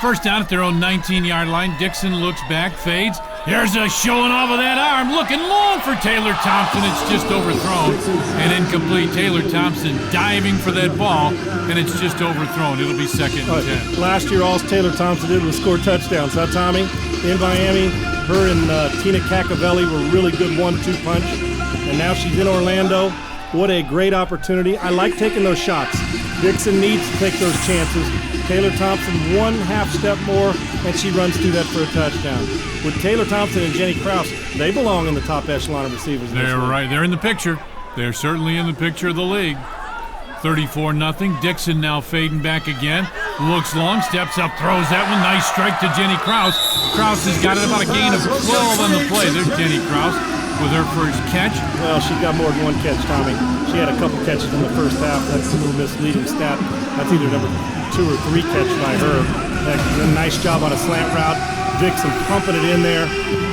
First down at their own 19-yard line. Dixon looks back, fades. There's a showing off of that arm. Looking long for Taylor Thompson. It's just overthrown and incomplete. Taylor Thompson diving for that ball, and it's just overthrown. It'll be 2nd and 10. Last year, all Taylor Thompson did was score touchdowns, huh, Tommy? In Miami, her and Tina Cacavelli were really good 1-2 punch, and now she's in Orlando. What a great opportunity. I like taking those shots. Dixon needs to take those chances. Taylor Thompson, 1/2 step more, and she runs through that for a touchdown. With Taylor Thompson and Jenny Krause, they belong in the top echelon of receivers. They're right. They're in the picture. They're certainly in the picture of the league. 34-0. Dixon now fading back again. Looks long, steps up, throws that one. Nice strike to Jenny Krause. Krause has got it about a gain of 12 on the play. There's Jenny Krause with her first catch. Well, she got more than one catch, Tommy. She had a couple catches in the first half. That's a little misleading stat. That's either number 2 or 3 catch by her. A nice job on a slant route. Dixon pumping it in there.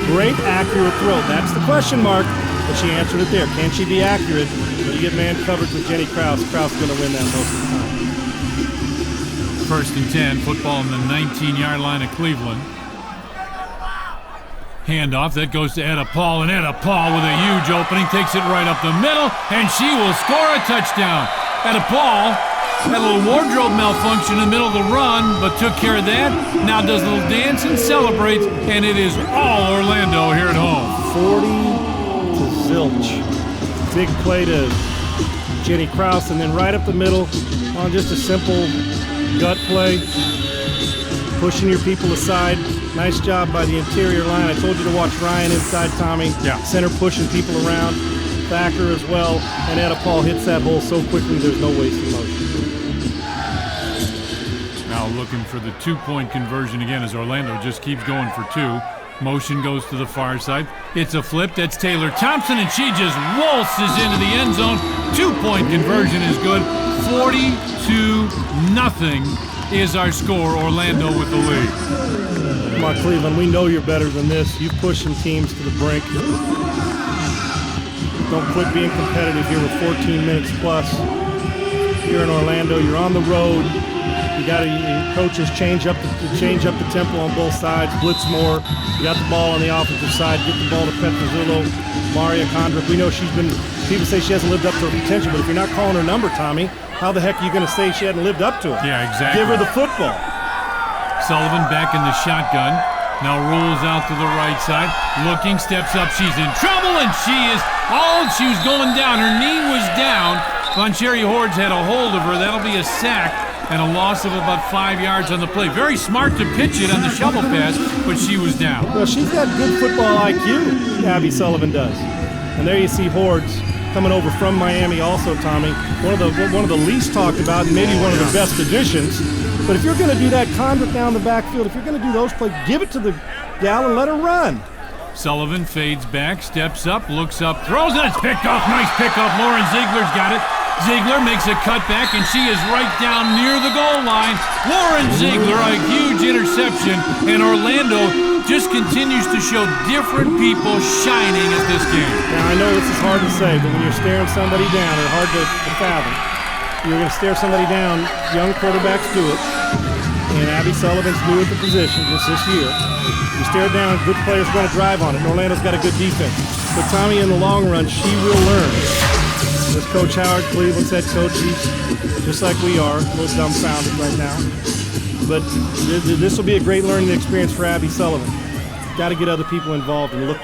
Great accurate throw. That's the question mark, but she answered it there. Can she be accurate? When you get man coverage with Jenny Krause, Krause is going to win that most of the time. 1st and 10. Football on the 19-yard line of Cleveland. Handoff, that goes to Etta Paul, and Etta Paul with a huge opening, takes it right up the middle, and she will score a touchdown. Etta Paul had a little wardrobe malfunction in the middle of the run, but took care of that. Now does a little dance and celebrates, and it is all Orlando here at home. 40 to zilch. Big play to Jenny Krause, and then right up the middle on just a simple gut play, pushing your people aside. Nice job by the interior line. I told you to watch Ryan inside, Tommy. Yeah. Center pushing people around. Thacker as well. And Etta Paul hits that hole so quickly there's no wasted motion. Now looking for the 2-point conversion again as Orlando just keeps going for 2. Motion goes to the far side. It's a flip. That's Taylor Thompson, and she just waltzes into the end zone. 2-point conversion is good. 42-0 is our score. Orlando with the lead. Come on, Cleveland, we know you're better than this. You've pushed some teams to the brink. Don't quit being competitive here with 14 minutes plus. Here in Orlando, you're on the road. You got to coaches change up the tempo on both sides, blitz more. You got the ball on the offensive side, get the ball to Petrozzullo, Maria Kondruk. We know people say she hasn't lived up to her potential, but if you're not calling her number, Tommy, how the heck are you going to say she hadn't lived up to it? Yeah, exactly. Give her the football. Sullivan back in the shotgun. Now rolls out to the right side. Looking, steps up. She's in trouble, and she was going down. Her knee was down. Von Sherry Hordes had a hold of her. That'll be a sack and a loss of about 5 yards on the play. Very smart to pitch it on the shovel pass, but she was down. Well, she's got good football IQ, Abby Sullivan does. And there you see Hordes coming over from Miami also, Tommy. One of the least talked about and maybe one of the best additions. But if you're going to do that conduct down the backfield, if you're going to do those plays, give it to the gal and let her run. Sullivan fades back, steps up, looks up, throws, and it's picked off. Nice pickup. Lauren Ziegler's got it. Ziegler makes a cutback, and she is right down near the goal line. Lauren Ziegler, a huge interception, and Orlando just continues to show different people shining at this game. Now, I know this is hard to say, but when you're staring somebody down, or hard to fathom, you're going to stare somebody down. Young quarterbacks do it, and Abby Sullivan's new at the position just this year. You stare down, good players going to drive on it, and Orlando's got a good defense. But Tommy, in the long run, she will learn. This Coach Howard, Cleveland's head coach, he's just like we are, a little dumbfounded right now. But this will be a great learning experience for Abby Sullivan. Got to get other people involved and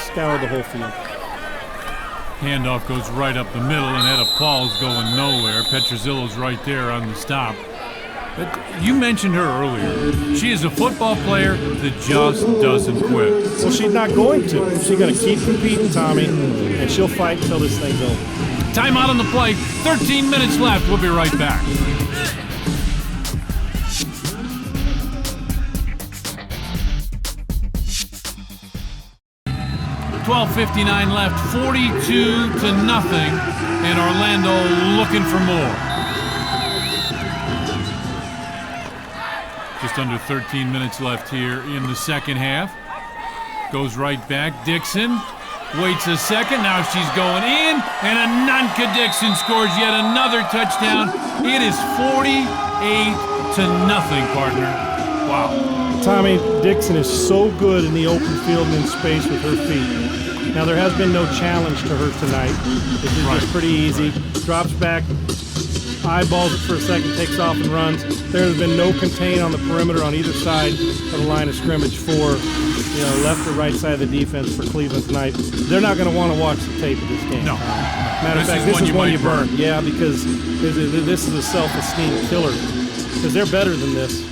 scour the whole field. Handoff goes right up the middle, and Etta Paul's going nowhere. Petrozzillo's right there on the stop. But you mentioned her earlier. She is a football player that just doesn't quit. Well, she's not going to. She's going to keep competing, Tommy, and she'll fight until this thing's over. Timeout on the play. 13 minutes left. We'll be right back. .12:59 left, 42-0, and Orlando looking for more. Just under 13 minutes left here in the second half. Goes right back. Dixon waits a second. Now she's going in, and Ananka Dixon scores yet another touchdown. It is 48-0, partner. Wow. Tommy, Dixon is so good in the open field and in space with her feet. Now, there has been no challenge to her tonight. This is just pretty easy. Drops back, eyeballs it for a second, takes off and runs. There has been no contain on the perimeter on either side of the line of scrimmage for left or right side of the defense for Cleveland tonight. They're not going to want to watch the tape of this game. No. Matter of fact, this is one you burn. Yeah, because this is a self-esteem killer. Because they're better than this.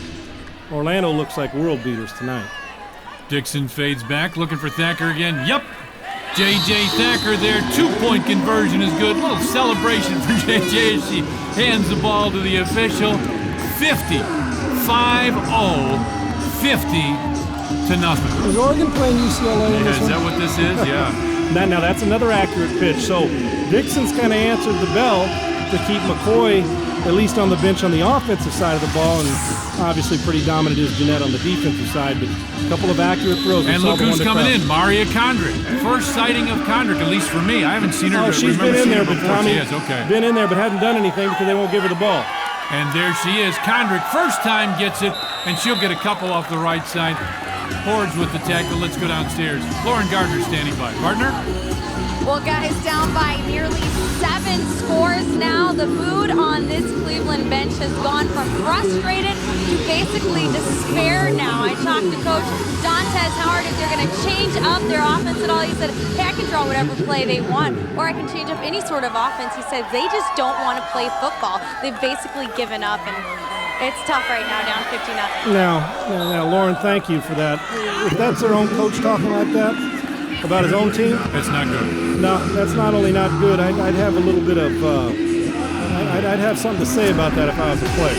Orlando looks like world beaters tonight. Dixon fades back, looking for Thacker again. Yup. J.J. Thacker there. 2-point conversion is good. Little celebration for J.J. as she hands the ball to the official. 50. 5-0. 50-0. Is Oregon playing UCLA in this Is one? that what this is? Yeah. Now that's another accurate pitch. So Dixon's kind of answered the bell to keep McCoy at least on the bench on the offensive side of the ball, and obviously pretty dominant is Jeanette on the defensive side, but a couple of accurate throws. And look who's coming in, Maria Kondrick. First sighting of Kondrick, at least for me. I haven't seen her. Oh, she's been in there, but Tommy, okay. Been in there, but hasn't done anything because they won't give her the ball. And there she is. Kondrick, first time gets it, and she'll get a couple off the right side. Hordes with the tackle. Let's go downstairs. Lauren Gardner standing by. Gardner? Well, guys, down by nearly 7 scores now. The mood on this Cleveland bench has gone from frustrated to basically despair now. I talked to Coach Dantes Howard if they're going to change up their offense at all. He said, hey, I can draw whatever play they want, or I can change up any sort of offense. He said they just don't want to play football. They've basically given up, and it's tough right now, down 50-0. Now, Lauren, thank you for that. If that's their own coach talking like that about his own team, that's not good. No, that's not only not good. I'd have a little bit of, I'd have something to say about that if I was a player.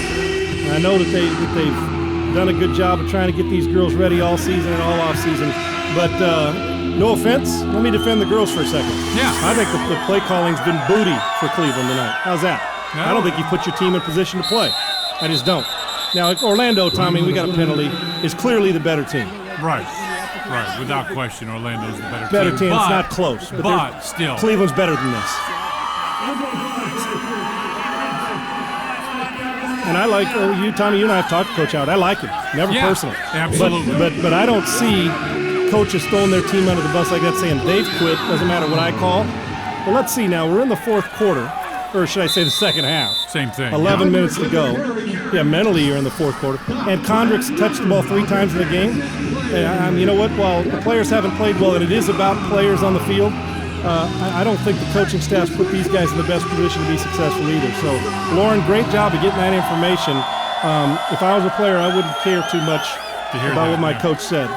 And I know that they've done a good job of trying to get these girls ready all season and all off season. But no offense, let me defend the girls for a second. Yeah. I think the play calling's been booty for Cleveland tonight. How's that? No. I don't think you put your team in position to play. I just don't. Now, Orlando, Tommy, we got a penalty, is clearly the better team. Right, without question, Orlando's the better team. Better team, it's not close. But still. Cleveland's better than this. And I like, Tommy, you and I have talked to Coach Howard. I like him, never personally. Absolutely. But I don't see coaches throwing their team under the bus like that, saying they've quit, doesn't matter what I call. Well, let's see now. We're in the fourth quarter. Or should I say the second half? Same thing. 11 minutes to go. Yeah, mentally you're in the fourth quarter. And Kondrick's touched the ball 3 times in the game. And you know what? While the players haven't played well, and it is about players on the field, I don't think the coaching staff's put these guys in the best position to be successful either. So, Lauren, great job of getting that information. If I was a player, I wouldn't care too much about what my coach said.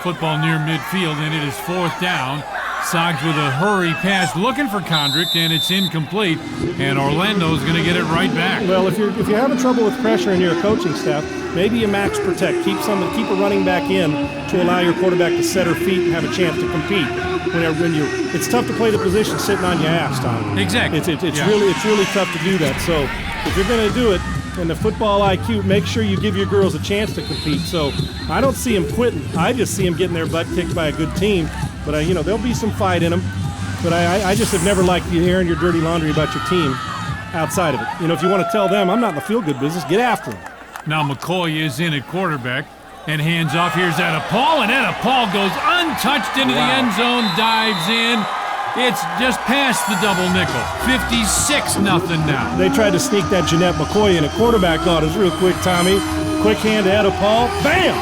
Football near midfield, and it is 4th down. Soggs with a hurry pass looking for Condrick, and it's incomplete. And Orlando's going to get it right back. Well, if you're having trouble with pressure and you're a coaching staff, maybe you max protect. Keep a running back in to allow your quarterback to set her feet and have a chance to compete. It's tough to play the position sitting on your ass, Tom. Exactly. It's really tough to do that. So if you're going to do it in the football IQ, make sure you give your girls a chance to compete. So I don't see them quitting. I just see them getting their butt kicked by a good team. But there'll be some fight in them. But I just have never liked you airing your dirty laundry about your team outside of it. If you want to tell them I'm not in the field good business, get after them. Now McCoy is in at quarterback and hands off. Here's Etta Paul, and Etta Paul goes untouched into the end zone, dives in. It's just past the double nickel. 56-0 now. They tried to sneak that Jeanette McCoy in. A quarterback got us real quick, Tommy. Quick hand to Etta Paul. Bam!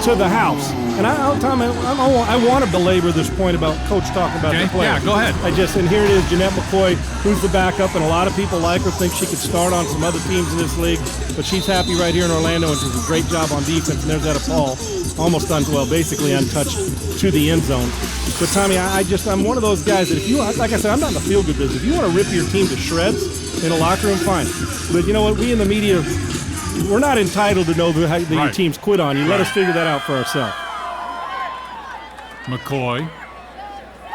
To the house. And I want to belabor this point about Coach talking about the players. Yeah, go ahead. And here it is, Jeanette McCoy, who's the backup, and a lot of people like her, think she could start on some other teams in this league, but she's happy right here in Orlando, and she does a great job on defense. And there's Etta Paul, basically untouched to the end zone. But Tommy, I'm one of those guys that if you, like I said, I'm not in the feel-good business. If you want to rip your team to shreds in a locker room, fine. But you know what? We in the media, we're not entitled to know that your teams quit on you. Let us figure that out for ourselves. McCoy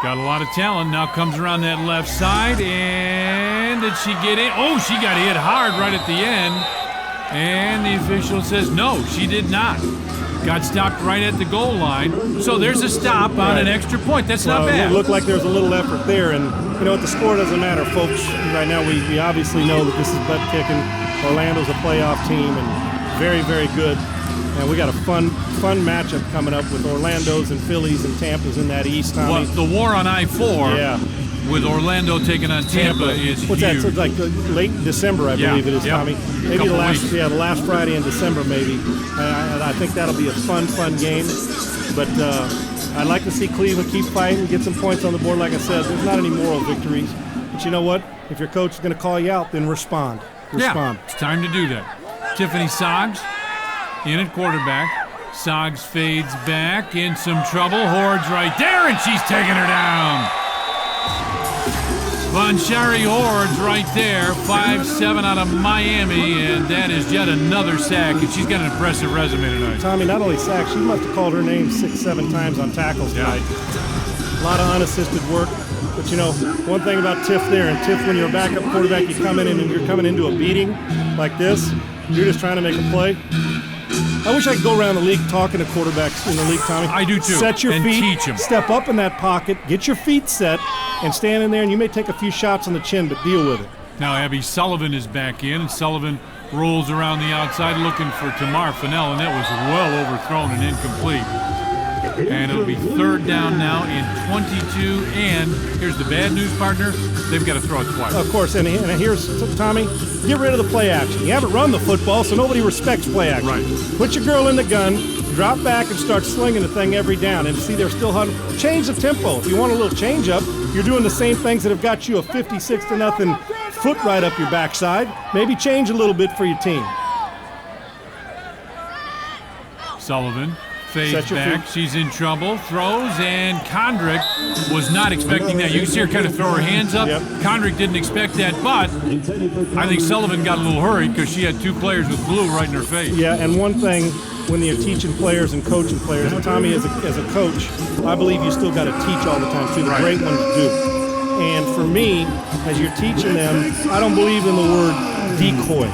got a lot of talent. Now comes around that left side, and did she get in? Oh, she got hit hard right at the end. And the official says no, she did not. Got stopped right at the goal line. So there's a stop on an extra point. That's not bad. It looked like there's a little effort there. And you know what? The score doesn't matter, folks. Right now we obviously know that this is butt kicking. Orlando's a playoff team and very, very good. And we got a fun matchup coming up with Orlando's and Phillies and Tampa's in that East, Tommy. Well, the war on I-4 with Orlando taking on Tampa is huge. That? So it's like late December, I believe it is, Tommy. Maybe the last Friday in December, maybe. I think that'll be a fun game. But I'd like to see Cleveland keep fighting, get some points on the board. Like I said, there's not any moral victories. But you know what? If your coach is going to call you out, then respond. Yeah, it's time to do that. Tiffany Soggs in at quarterback. Soggs fades back, in some trouble. Hord's right there, and she's taking her down. Vonshari Hord's right there, 5'7" out of Miami, and that is yet another sack, and she's got an impressive resume tonight. Tommy, not only sacks, she must have called her name 6-7 times on tackles tonight. A lot of unassisted work. But you know, one thing about Tiff there, and Tiff, when you're a backup quarterback, you come in and you're coming into a beating like this, you're just trying to make a play. I wish I could go around the league talking to quarterbacks in the league, Tommy. I do too. Set your feet, teach them. Step up in that pocket, get your feet set, and stand in there, and you may take a few shots on the chin, but deal with it. Now Abby Sullivan is back in, and Sullivan rolls around the outside looking for Tamar Fennell, and that was well overthrown and incomplete. And it'll be third down now in 22, and here's the bad news, partner. They've got to throw it twice. Of course, and here's, Tommy, get rid of the play action. You haven't run the football, so nobody respects play action. Right. Put your girl in the gun, drop back, and start slinging the thing every down. And see, they're still change the tempo. If you want a little change up, you're doing the same things that have got you a 56-0 foot right up your backside. Maybe change a little bit for your team. Sullivan fades back. She's in trouble. Throws, and Condrick was not expecting that. You can see her kind of throw her hands up. Yep. Condrick didn't expect that, but I think Sullivan got a little hurried because she had two players with glue right in her face. Yeah, and one thing, when you're teaching players and coaching players, and Tommy, as a coach, I believe you still got to teach all the time, too. The great ones do. And for me, as you're teaching them, I don't believe in the word decoy.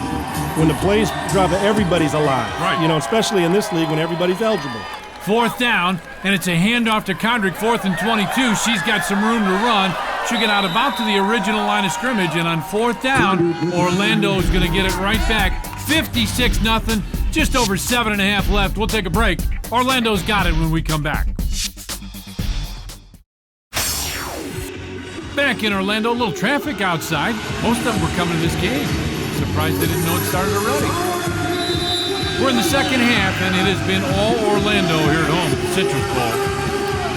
When the plays drop, everybody's alive. Right. You know, especially in this league when everybody's eligible. Fourth down, and it's a handoff to Condrick, 4th and 22. She's got some room to run. She'll get out about to the original line of scrimmage, and on fourth down, Orlando is going to get it right back. 56-0, just over 7.5 left. We'll take a break. Orlando's got it when we come back. Back in Orlando, a little traffic outside. Most of them were coming to this game. Surprised they didn't know it started already. We're in the second half, and it has been all Orlando here at home, Citrus Bowl.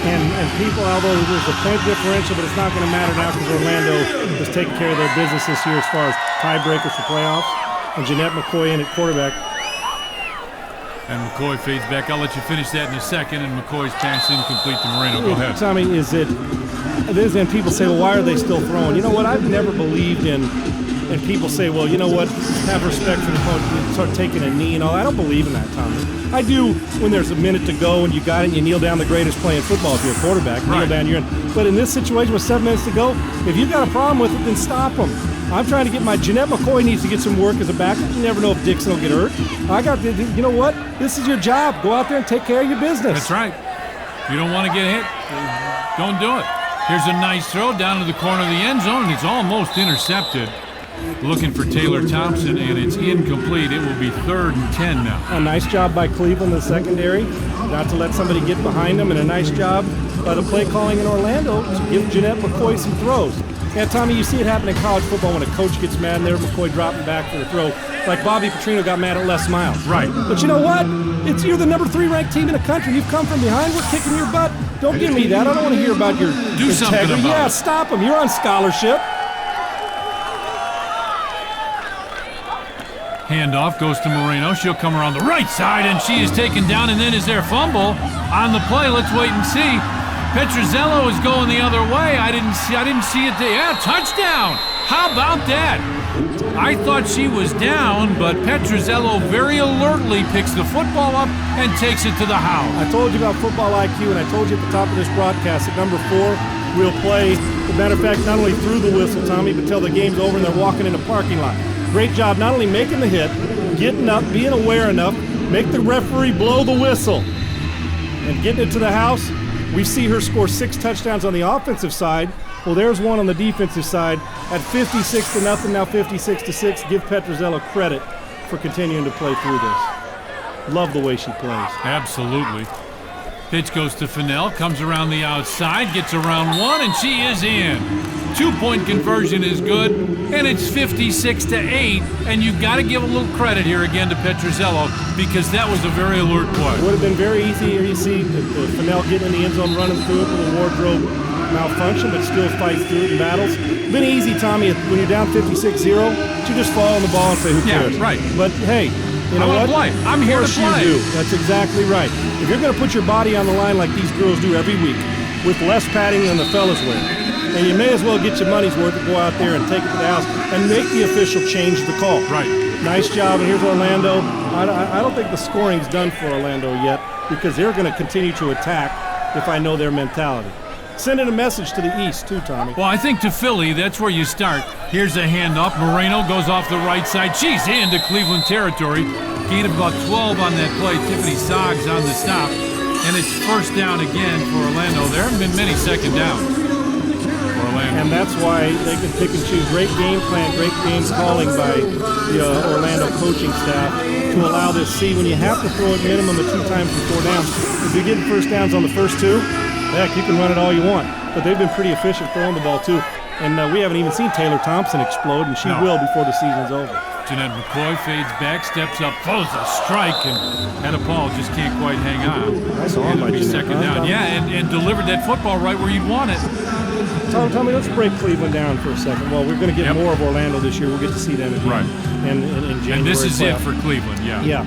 And people, although there's a point differential, but it's not going to matter now because Orlando is taking care of their business this year as far as tiebreakers for playoffs. And Jeanette McCoy in at quarterback. And McCoy fades back. I'll let you finish that in a second. And McCoy's pass incomplete to Moreno. Go ahead. Tommy, is it And people say, well, why are they still throwing? You know what? I've never believed in, and people say, well, you know what? Have respect for the coach and start taking a knee and all. I don't believe in that, Tommy. I do when there's a minute to go and you got it and you kneel down the greatest play in football if you're a quarterback. Kneel down, you're in. But in this situation with 7 minutes to go, if you've got a problem with it, then stop them. I'm trying to get Jeanette McCoy needs to get some work as a backup. You never know if Dixon will get hurt. You know what? This is your job. Go out there and take care of your business. That's right. If you don't want to get hit, don't do it. Here's a nice throw down to the corner of the end zone, and it's almost intercepted. Looking for Taylor Thompson, and it's incomplete. It will be 3rd and 10 now. A nice job by Cleveland in the secondary, not to let somebody get behind them, and a nice job by the play calling in Orlando to give Jeanette McCoy some throws. Yeah, Tommy, you see it happen in college football when a coach gets mad and there McCoy dropping back for the throw. Like Bobby Petrino got mad at Les Miles. Right. But you know what? You're the number 3 ranked team in the country. You've come from behind. We're kicking your butt. Don't give me that. I don't want to hear about your Do integrity. something about Yeah, it. stop them. You're on scholarship. Handoff goes to Moreno. She'll come around the right side, and she is taken down, and then is there a fumble on the play? Let's wait and see. Petruzzello is going the other way. I didn't see it there. Yeah, touchdown. How about that? I thought she was down, but Petruzzello very alertly picks the football up and takes it to the house. I told you about football IQ, and I told you at the top of this broadcast that number 4 will play. As a matter of fact, not only through the whistle, Tommy, but till the game's over and they're walking in the parking lot. Great job not only making the hit, getting up, being aware enough, make the referee blow the whistle, and getting it to the house. We see her score 6 touchdowns on the offensive side. Well, there's one on the defensive side at 56-0, now 56-6. Give Petruzzello credit for continuing to play through this. Love the way she plays. Absolutely. Pitch goes to Fennell, comes around the outside, gets around one, and she is in. 2-point conversion is good, and it's 56-8, and you've got to give a little credit here again to Petruzzello because that was a very alert play. It would have been very easy. Here you see Fennell getting in the end zone, running through it with a wardrobe malfunction, but still fights through it and battles. It's been easy, Tommy, when you're down 56-0, you just fall on the ball and say, who cares? Yeah, right. But hey, you know what? Play. I'm here to play. You do. That's exactly right. If you're going to put your body on the line like these girls do every week, with less padding than the fellas wear, and you may as well get your money's worth and go out there and take it to the house and make the official change the call. Right. Nice job, and here's Orlando. I don't think the scoring's done for Orlando yet because they're going to continue to attack if I know their mentality. Sending a message to the East, too, Tommy. Well, I think to Philly, that's where you start. Here's a handoff. Moreno goes off the right side. She's into Cleveland territory. Gain of about 12 on that play. Tiffany Soggs on the stop. And it's 1st down again for Orlando. There haven't been many 2nd downs for Orlando. And that's why they can pick and choose. Great game plan, great game calling by the Orlando coaching staff to allow this. See, when you have to throw it minimum of 2 times for 4 downs, if you're getting 1st downs on the first 2, heck, you can run it all you want. But they've been pretty efficient throwing the ball, too. And we haven't even seen Taylor Thompson explode, and she will before the season's over. Jeanette McCoy fades back, steps up, throws a strike, and Hannah Paul just can't quite hang on. Nice on by Jeanette. 2nd down. Yeah, and delivered that football right where you'd want it. Tommy, let's break Cleveland down for a second. Well, we're going to get more of Orlando this year. We'll get to see them again. Right. And in January. And this is playoff. it for Cleveland, yeah. Yeah.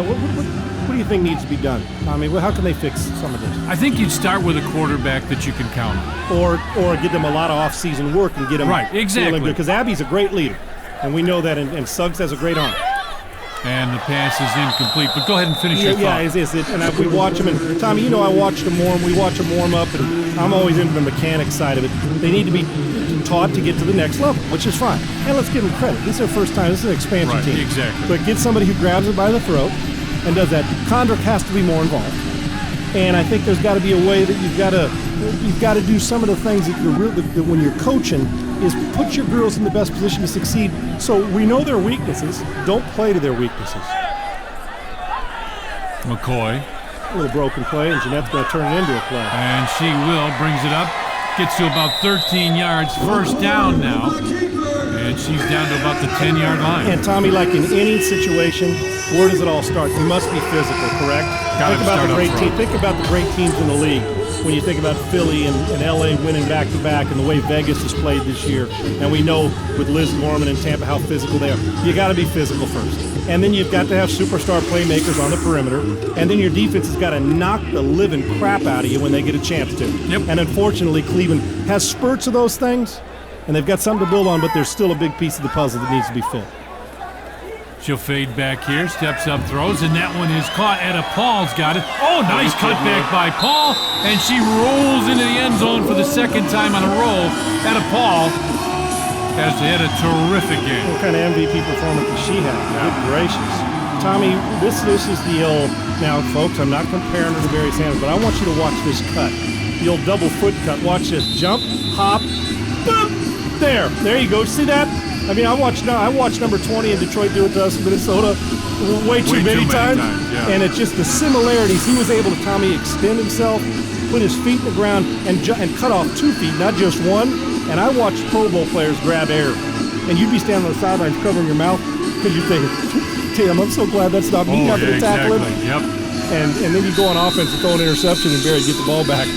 What do you think needs to be done, Tommy? How can they fix some of this? I think you'd start with a quarterback that you can count on. Or get them a lot of off-season work and get them feeling good. Because Abby's a great leader, and we know that, and Suggs has a great arm. And the pass is incomplete. But go ahead and finish your thought. Yeah, is it? And we watch them, and Tommy, you know I watch them warm. We watch them warm up, and I'm always into the mechanics side of it. They need to be taught to get to the next level, which is fine. And let's give them credit. This is their first time. This is an expansion team. Exactly. But get somebody who grabs it by the throat and does that. Condrick has to be more involved. And I think there's got to be a way that you've got to do some of the things that when you're coaching is put your girls in the best position to succeed. So we know their weaknesses. Don't play to their weaknesses. McCoy. A little broken play, and Jeanette's going to turn it into a play. And she will. Brings it up. Gets to about 13 yards. 1st down now. And she's down to about the 10-yard line. And Tommy, like in any situation, where does it all start? You must be physical, correct? Think about the great teams in the league. when you think about Philly and LA winning back-to-back and the way Vegas has played this year. And we know with Liz Gorman and Tampa how physical they are. You got to be physical first. And then you've got to have superstar playmakers on the perimeter. And then your defense has got to knock the living crap out of you when they get a chance to. Yep. And unfortunately, Cleveland has spurts of those things, and they've got something to build on, but there's still a big piece of the puzzle that needs to be filled. She'll fade back here, steps up, throws, and that one is caught. Etta Paul's got it. Oh, nice cutback by Paul, and she rolls into the end zone for the second time in a row. Etta Paul has had a terrific game. What kind of MVP performance does she have? Good gracious. Tommy, this is the old, now folks, I'm not comparing her to Barry Sanders, but I want you to watch this cut. The old double foot cut. Watch this. Jump, hop, boom, there you go. See that? I mean, I watched number 20 in Detroit do it to us in Minnesota way too many times. Yeah. And it's just the similarities. He was able to, Tommy, extend himself, put his feet in the ground, and cut off 2 feet, not just one. And I watched Pro Bowl players grab air. And you'd be standing on the sidelines covering your mouth because you're thinking, damn, I'm so glad that's not me having to tackle him. Yep. And then you go on offense and throw an interception and Barry get the ball back.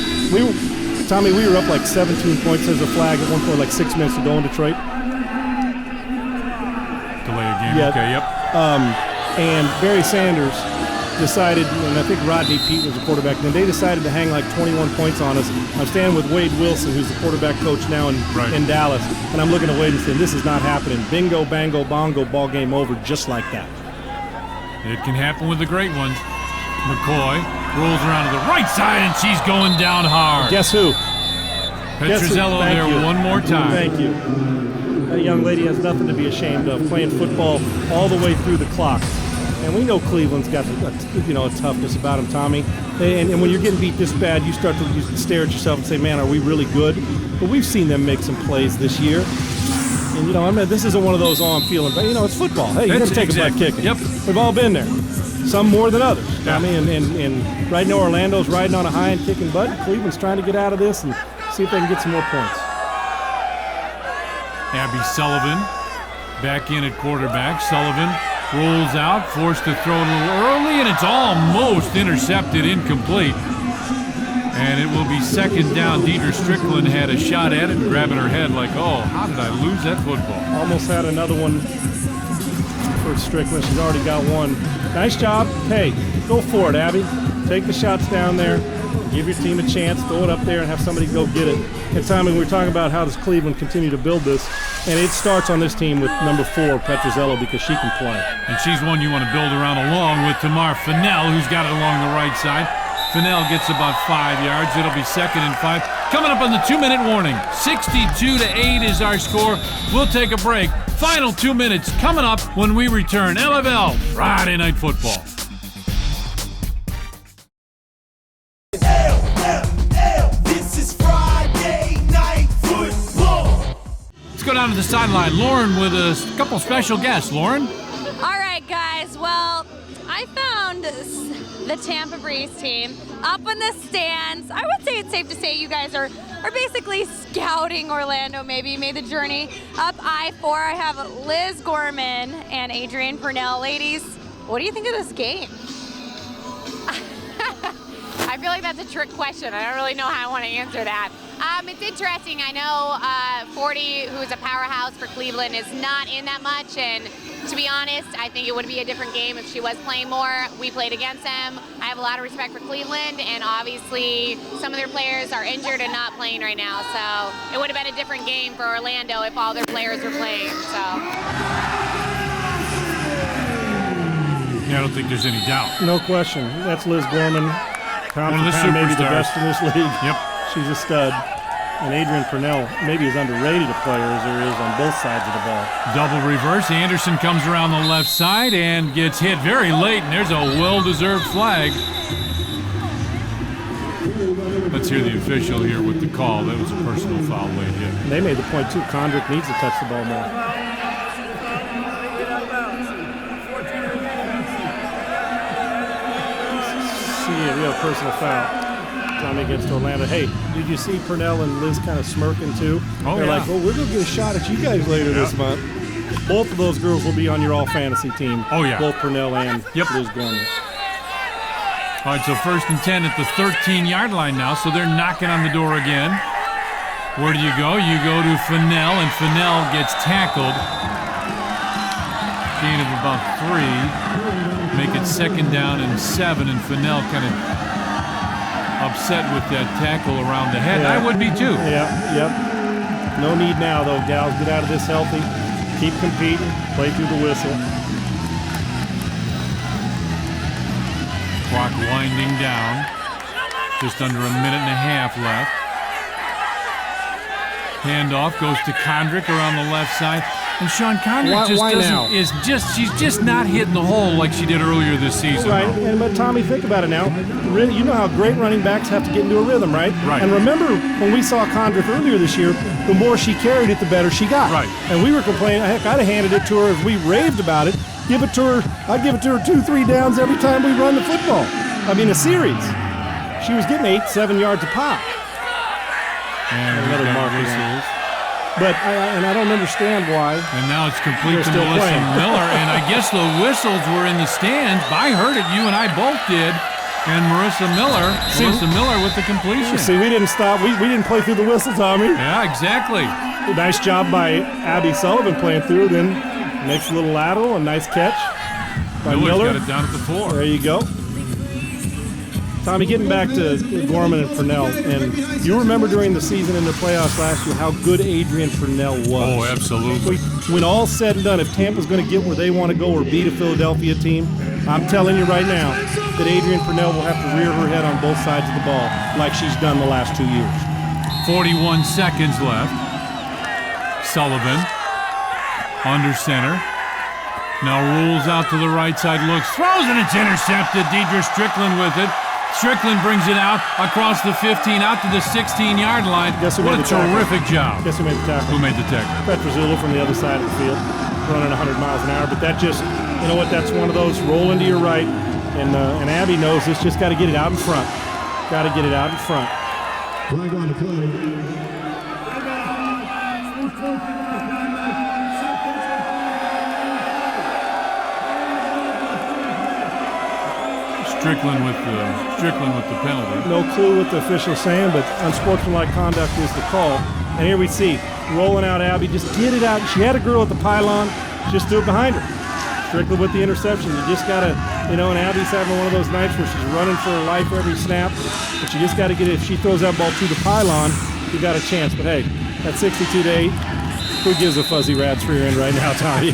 Tommy, we were up like 17 points as a flag at one point, like 6 minutes to go in Detroit. Delay a game. Yeah. Okay, yep. And Barry Sanders decided, and I think Rodney Pete was the quarterback, then they decided to hang like 21 points on us. I'm standing with Wade Wilson, who's the quarterback coach now in Dallas, and I'm looking at Wade and saying, this is not happening. Bingo, bango, bongo, ball game over just like that. It can happen with the great ones. McCoy rolls around to the right side, and she's going down hard. Guess who? Petruzzello there one more time. Thank you. That young lady has nothing to be ashamed of, playing football all the way through the clock. And we know Cleveland's got a toughness about them, Tommy. And when you're getting beat this bad, you start to stare at yourself and say, man, are we really good? But we've seen them make some plays this year. And, I mean, this isn't one of those, I'm feeling, but, it's football. Hey, you're going to take a butt kicking. Yep. We've all been there. Some more than others. Yeah. I mean, and right now Orlando's riding on a high and kicking butt. Cleveland's trying to get out of this and see if they can get some more points. Abby Sullivan back in at quarterback. Sullivan rolls out, forced to throw it a little early, and it's almost intercepted, incomplete. And it will be second down. Deidre Strickland had a shot at it, grabbing her head like, oh, how did I lose that football? Almost had another one for Strickland. She's already got one. Nice job. Hey, go for it, Abby. Take the shots down there. Give your team a chance. Throw it up there and have somebody go get it. And Tommy, we're talking about how does Cleveland continue to build this. And it starts on this team with number 4, Petruzzello, because she can play. And she's one you want to build around along with Tamar Fennell, who's got it along the right side. Fennell gets about 5 yards. It'll be 2nd and 5. Coming up on the 2-minute warning. 62-8 is our score. We'll take a break. Final 2 minutes coming up when we return. LFL Friday Night Football. This is Friday Night Football. Let's go down to the sideline. Lauren with a couple special guests. Lauren? All right, guys. Well, I found the Tampa Breeze team up in the stands. I would say it's safe to say you guys are basically scouting Orlando, maybe. You made the journey up I-4. I have Liz Gorman and Adrienne Purnell. Ladies, what do you think of this game? I feel like that's a trick question. I don't really know how I want to answer that. It's interesting. I know 40, who is a powerhouse for Cleveland, is not in that much, and to be honest, I think it would be a different game if she was playing more. We played against them. I have a lot of respect for Cleveland, and obviously some of their players are injured and not playing right now, so it would have been a different game for Orlando if all their players were playing. So. Yeah, I don't think there's any doubt. No question. That's Liz Gorman. One of the maybe the superstars. best in this league. Yep. She's a stud. And Adrienne Purnell maybe as underrated a player as there is on both sides of the ball. Double reverse. Anderson comes around the left side and gets hit very late, and there's a well-deserved flag. Let's hear the official here with the call. That was a personal foul late hit. They made the point, too. Condrick needs to touch the ball more. See, we have a personal foul. Tommy against Orlando. Hey, did you see Purnell and Liz kind of smirking, too? Oh, They're yeah. like, well, we're going to get a shot at you guys later this month. Both of those girls will be on your all-fantasy team. Oh, yeah. Both Purnell and Yep. Liz Gorman. All right, so 1st and 10 at the 13-yard line now, so they're knocking on the door again. Where do you go? You go to Fennell, and Fennell gets tackled. Gain of about 3. Make it 2nd down and 7, and Fennell kind of upset with that tackle around the head. Yeah. I would be too. Yep. No need now, though, gals. Get out of this healthy. Keep competing. Play through the whistle. Clock winding down. Just under a minute and a half left. Handoff goes to Condrick around the left side. And Sean Condrick she's just not hitting the hole like she did earlier this season. Right, but Tommy, think about it now. You know how great running backs have to get into a rhythm, right? Right. And remember when we saw Condrick earlier this year, the more she carried it, the better she got. Right. And we were complaining, heck, I'd have handed it to her if we raved about it. Give it to her, I'd give it to her 2-3 downs every time we run the football. I mean, a series. She was getting 8-7 yards a pop. And another mark whistles. But I don't understand why. And now it's complete They're to still Melissa playing. Miller. And I guess the whistles were in the stands. I heard it. You and I both did. And Melissa Miller with the completion. See, we didn't stop. We didn't play through the whistle, Tommy. Yeah, exactly. Nice job by Abby Sullivan playing through. Then next little lateral, a nice catch by Miller's Miller. got it down at the 4. There you go. Tommy, getting back to Gorman and Purnell, and you remember during the season in the playoffs last year how good Adrian Purnell was. Oh, absolutely. When all's said and done, if Tampa's going to get where they want to go or beat a Philadelphia team, I'm telling you right now that Adrian Purnell will have to rear her head on both sides of the ball like she's done the last 2 years. 41 seconds left. Sullivan under center. Now rolls out to the right side, looks, throws, and it's intercepted. Deidre Strickland with it. Strickland brings it out across the 15, out to the 16-yard line. What a terrific job. Guess who made the tackle? Who made the tackle? Petrozzullo from the other side of the field, running 100 miles an hour. But that just, you know what, that's one of those, roll into your right. And Abby knows this, just got to get it out in front. Got to get it out in front. Flag on the play. Strickland with the penalty. No clue what the official's saying, but unsportsmanlike conduct is the call. And here we see, rolling out Abby, just get it out. She had a girl at the pylon, just do it behind her. Strickland with the interception. You just got to, and Abby's having one of those nights where she's running for her life every snap, but you just got to get it. If she throws that ball to the pylon, you got a chance. But hey, at 62-8, who gives a fuzzy rat's rear end right now, Tommy?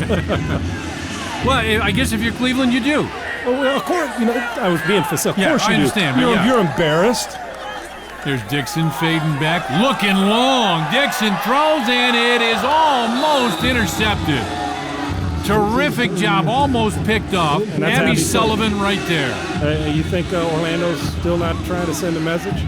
Well, I guess if you're Cleveland, you do. Well, of course, I was being facetious. Of course you I understand. do. But You're embarrassed. There's Dixon fading back, looking long. Dixon throws, and it is almost intercepted. Terrific job, almost picked off. Abby Sullivan right there. You think Orlando's still not trying to send a message?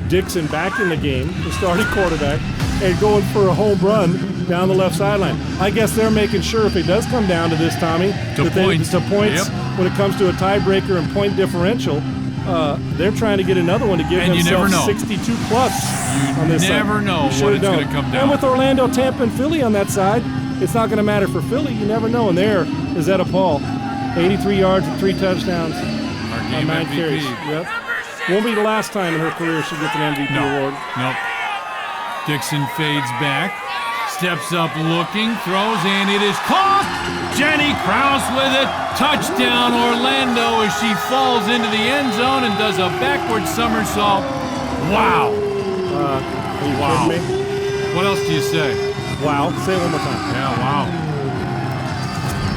Dixon back in the game, the starting quarterback, and going for a home run down the left sideline. I guess they're making sure if it does come down to this, Tommy, to points when it comes to a tiebreaker and point differential, they're trying to get another one to give themselves 62 plus on this side. You never know when it's going to come down. And with Orlando, Tampa, and Philly on that side, it's not going to matter for Philly. You never know. And there is Etta Paul, 83 yards and 3 touchdowns on 9 carries. Yep. Won't be the last time in her career she gets an MVP award. Nope. Dixon fades back, steps up looking, throws, and it is caught. Jenny Krause with it. Touchdown Orlando as she falls into the end zone and does a backward somersault. Wow. Are you wow. kidding me? What else do you say? Wow. Say it one more time. Yeah, wow.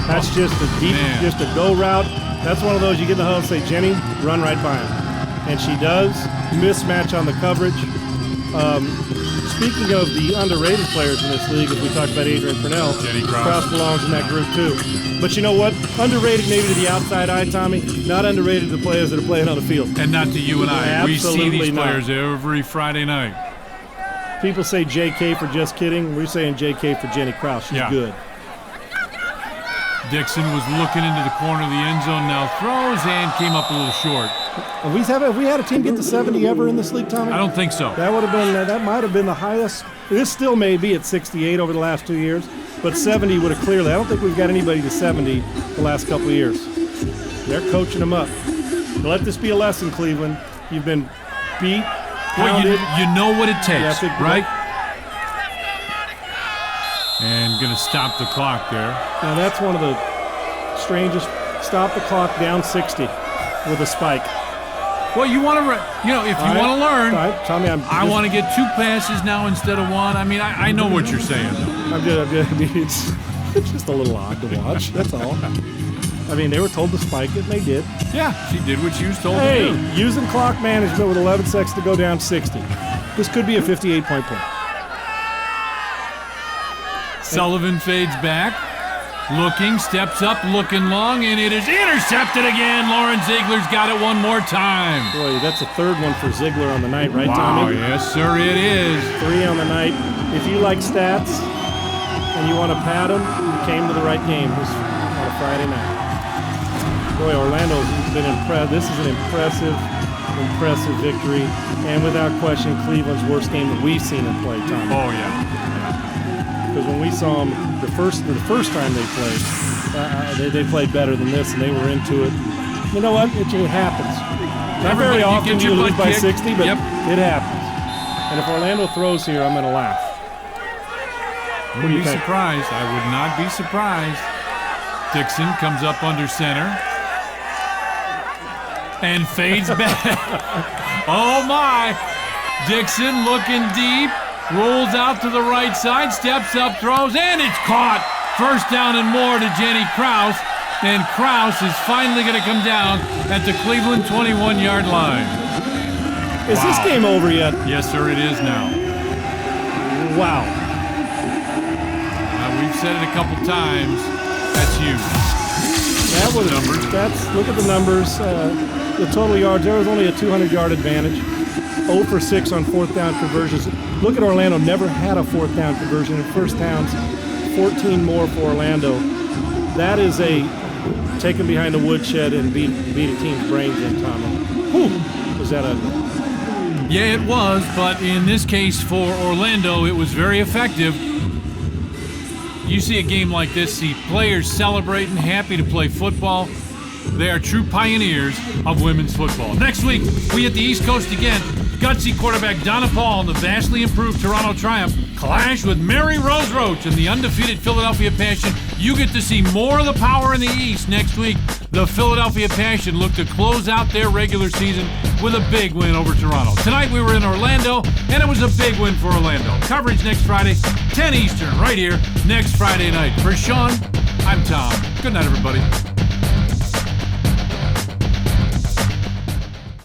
That's just a deep, just a go route. That's one of those you get in the huddle and say, Jenny, run right by him. And she does. Mismatch on the coverage. Speaking of the underrated players in this league, as we talked about Adrian Purnell, Jenny Krause belongs in that group too. But you know what? Underrated maybe to the outside eye, Tommy. Not underrated to the players that are playing on the field. And not to you and I. Absolutely we see these not. players every Friday night. People say JK for just kidding. We're saying JK for Jenny Krause. She's good. Dixon was looking into the corner of the end zone, now throws and came up a little short. Have we had a team get to 70 ever in this league, Tommy? I don't think so. That would have been. That might have been the highest. This still may be at 68 over the last 2 years, but 70 would have clearly. I don't think we've got anybody to 70 the last couple of years. They're coaching them up. Let this be a lesson, Cleveland. You've been beat, Well, pounded. you know what it takes, Yeah, right? And going to stop the clock there. Now that's one of the strangest. Stop the clock down 60 with a spike. Well, you want to, if you want to learn, All right, Tommy, I want to get 2 passes now instead of 1. I mean, I know what you're saying. I'm just, I mean, it's just a little odd to watch. That's all. I mean, they were told to spike it, and they did. Yeah, she did what she was told Hey, to do. using clock management with 11 seconds to go down 60. This could be a 58-point play. Sullivan fades back, looking, steps up, looking long, and it is intercepted again. Lauren Ziegler's got it one more time. Boy, that's the third one for Ziegler on the night, right, Wow, Tommy? yes, sir, it is. 3 on the night. If you like stats and you want to pad them, you came to the right game this on a Friday night. Boy, Orlando's been impressed. This is an impressive victory, and without question, Cleveland's worst game that we've seen them play, Tommy. Oh, yeah. Because when we saw them the first time they played, they played better than this, and they were into it. You know what? It happens. Not very often you lose by 60, but it happens. And if Orlando throws here, I'm going to laugh. I would be surprised. I would not be surprised. Dixon comes up under center and fades back. Oh, my. Dixon looking deep. Rolls out to the right side, steps up, throws, and it's caught. First down and more to Jenny Kraus. And Kraus is finally going to come down at the Cleveland 21-yard line. Is this game over yet? Yes, sir, it is now. Wow. Now, we've said it a couple times. That's huge. That was look at the numbers. The total yards, there was only a 200-yard advantage. 0 for 6 on 4th down conversions. Look at Orlando, never had a 4th down conversion. In first downs, 14 more for Orlando. That is a taken behind the woodshed and beat a team's brains in, Tommy. Whew, was that ugly? Yeah, it was, but in this case for Orlando, it was very effective. You see a game like this, see players celebrating, happy to play football. They are true pioneers of women's football. Next week, we hit the East Coast again. Gutsy quarterback Donna Paul and the vastly improved Toronto Triumph clash with Mary Rose Roach and the undefeated Philadelphia Passion. You get to see more of the power in the East next week. The Philadelphia Passion look to close out their regular season with a big win over Toronto. Tonight we were in Orlando, and it was a big win for Orlando. Coverage next Friday, 10 Eastern, right here, next Friday night. For Sean, I'm Tom. Good night, everybody.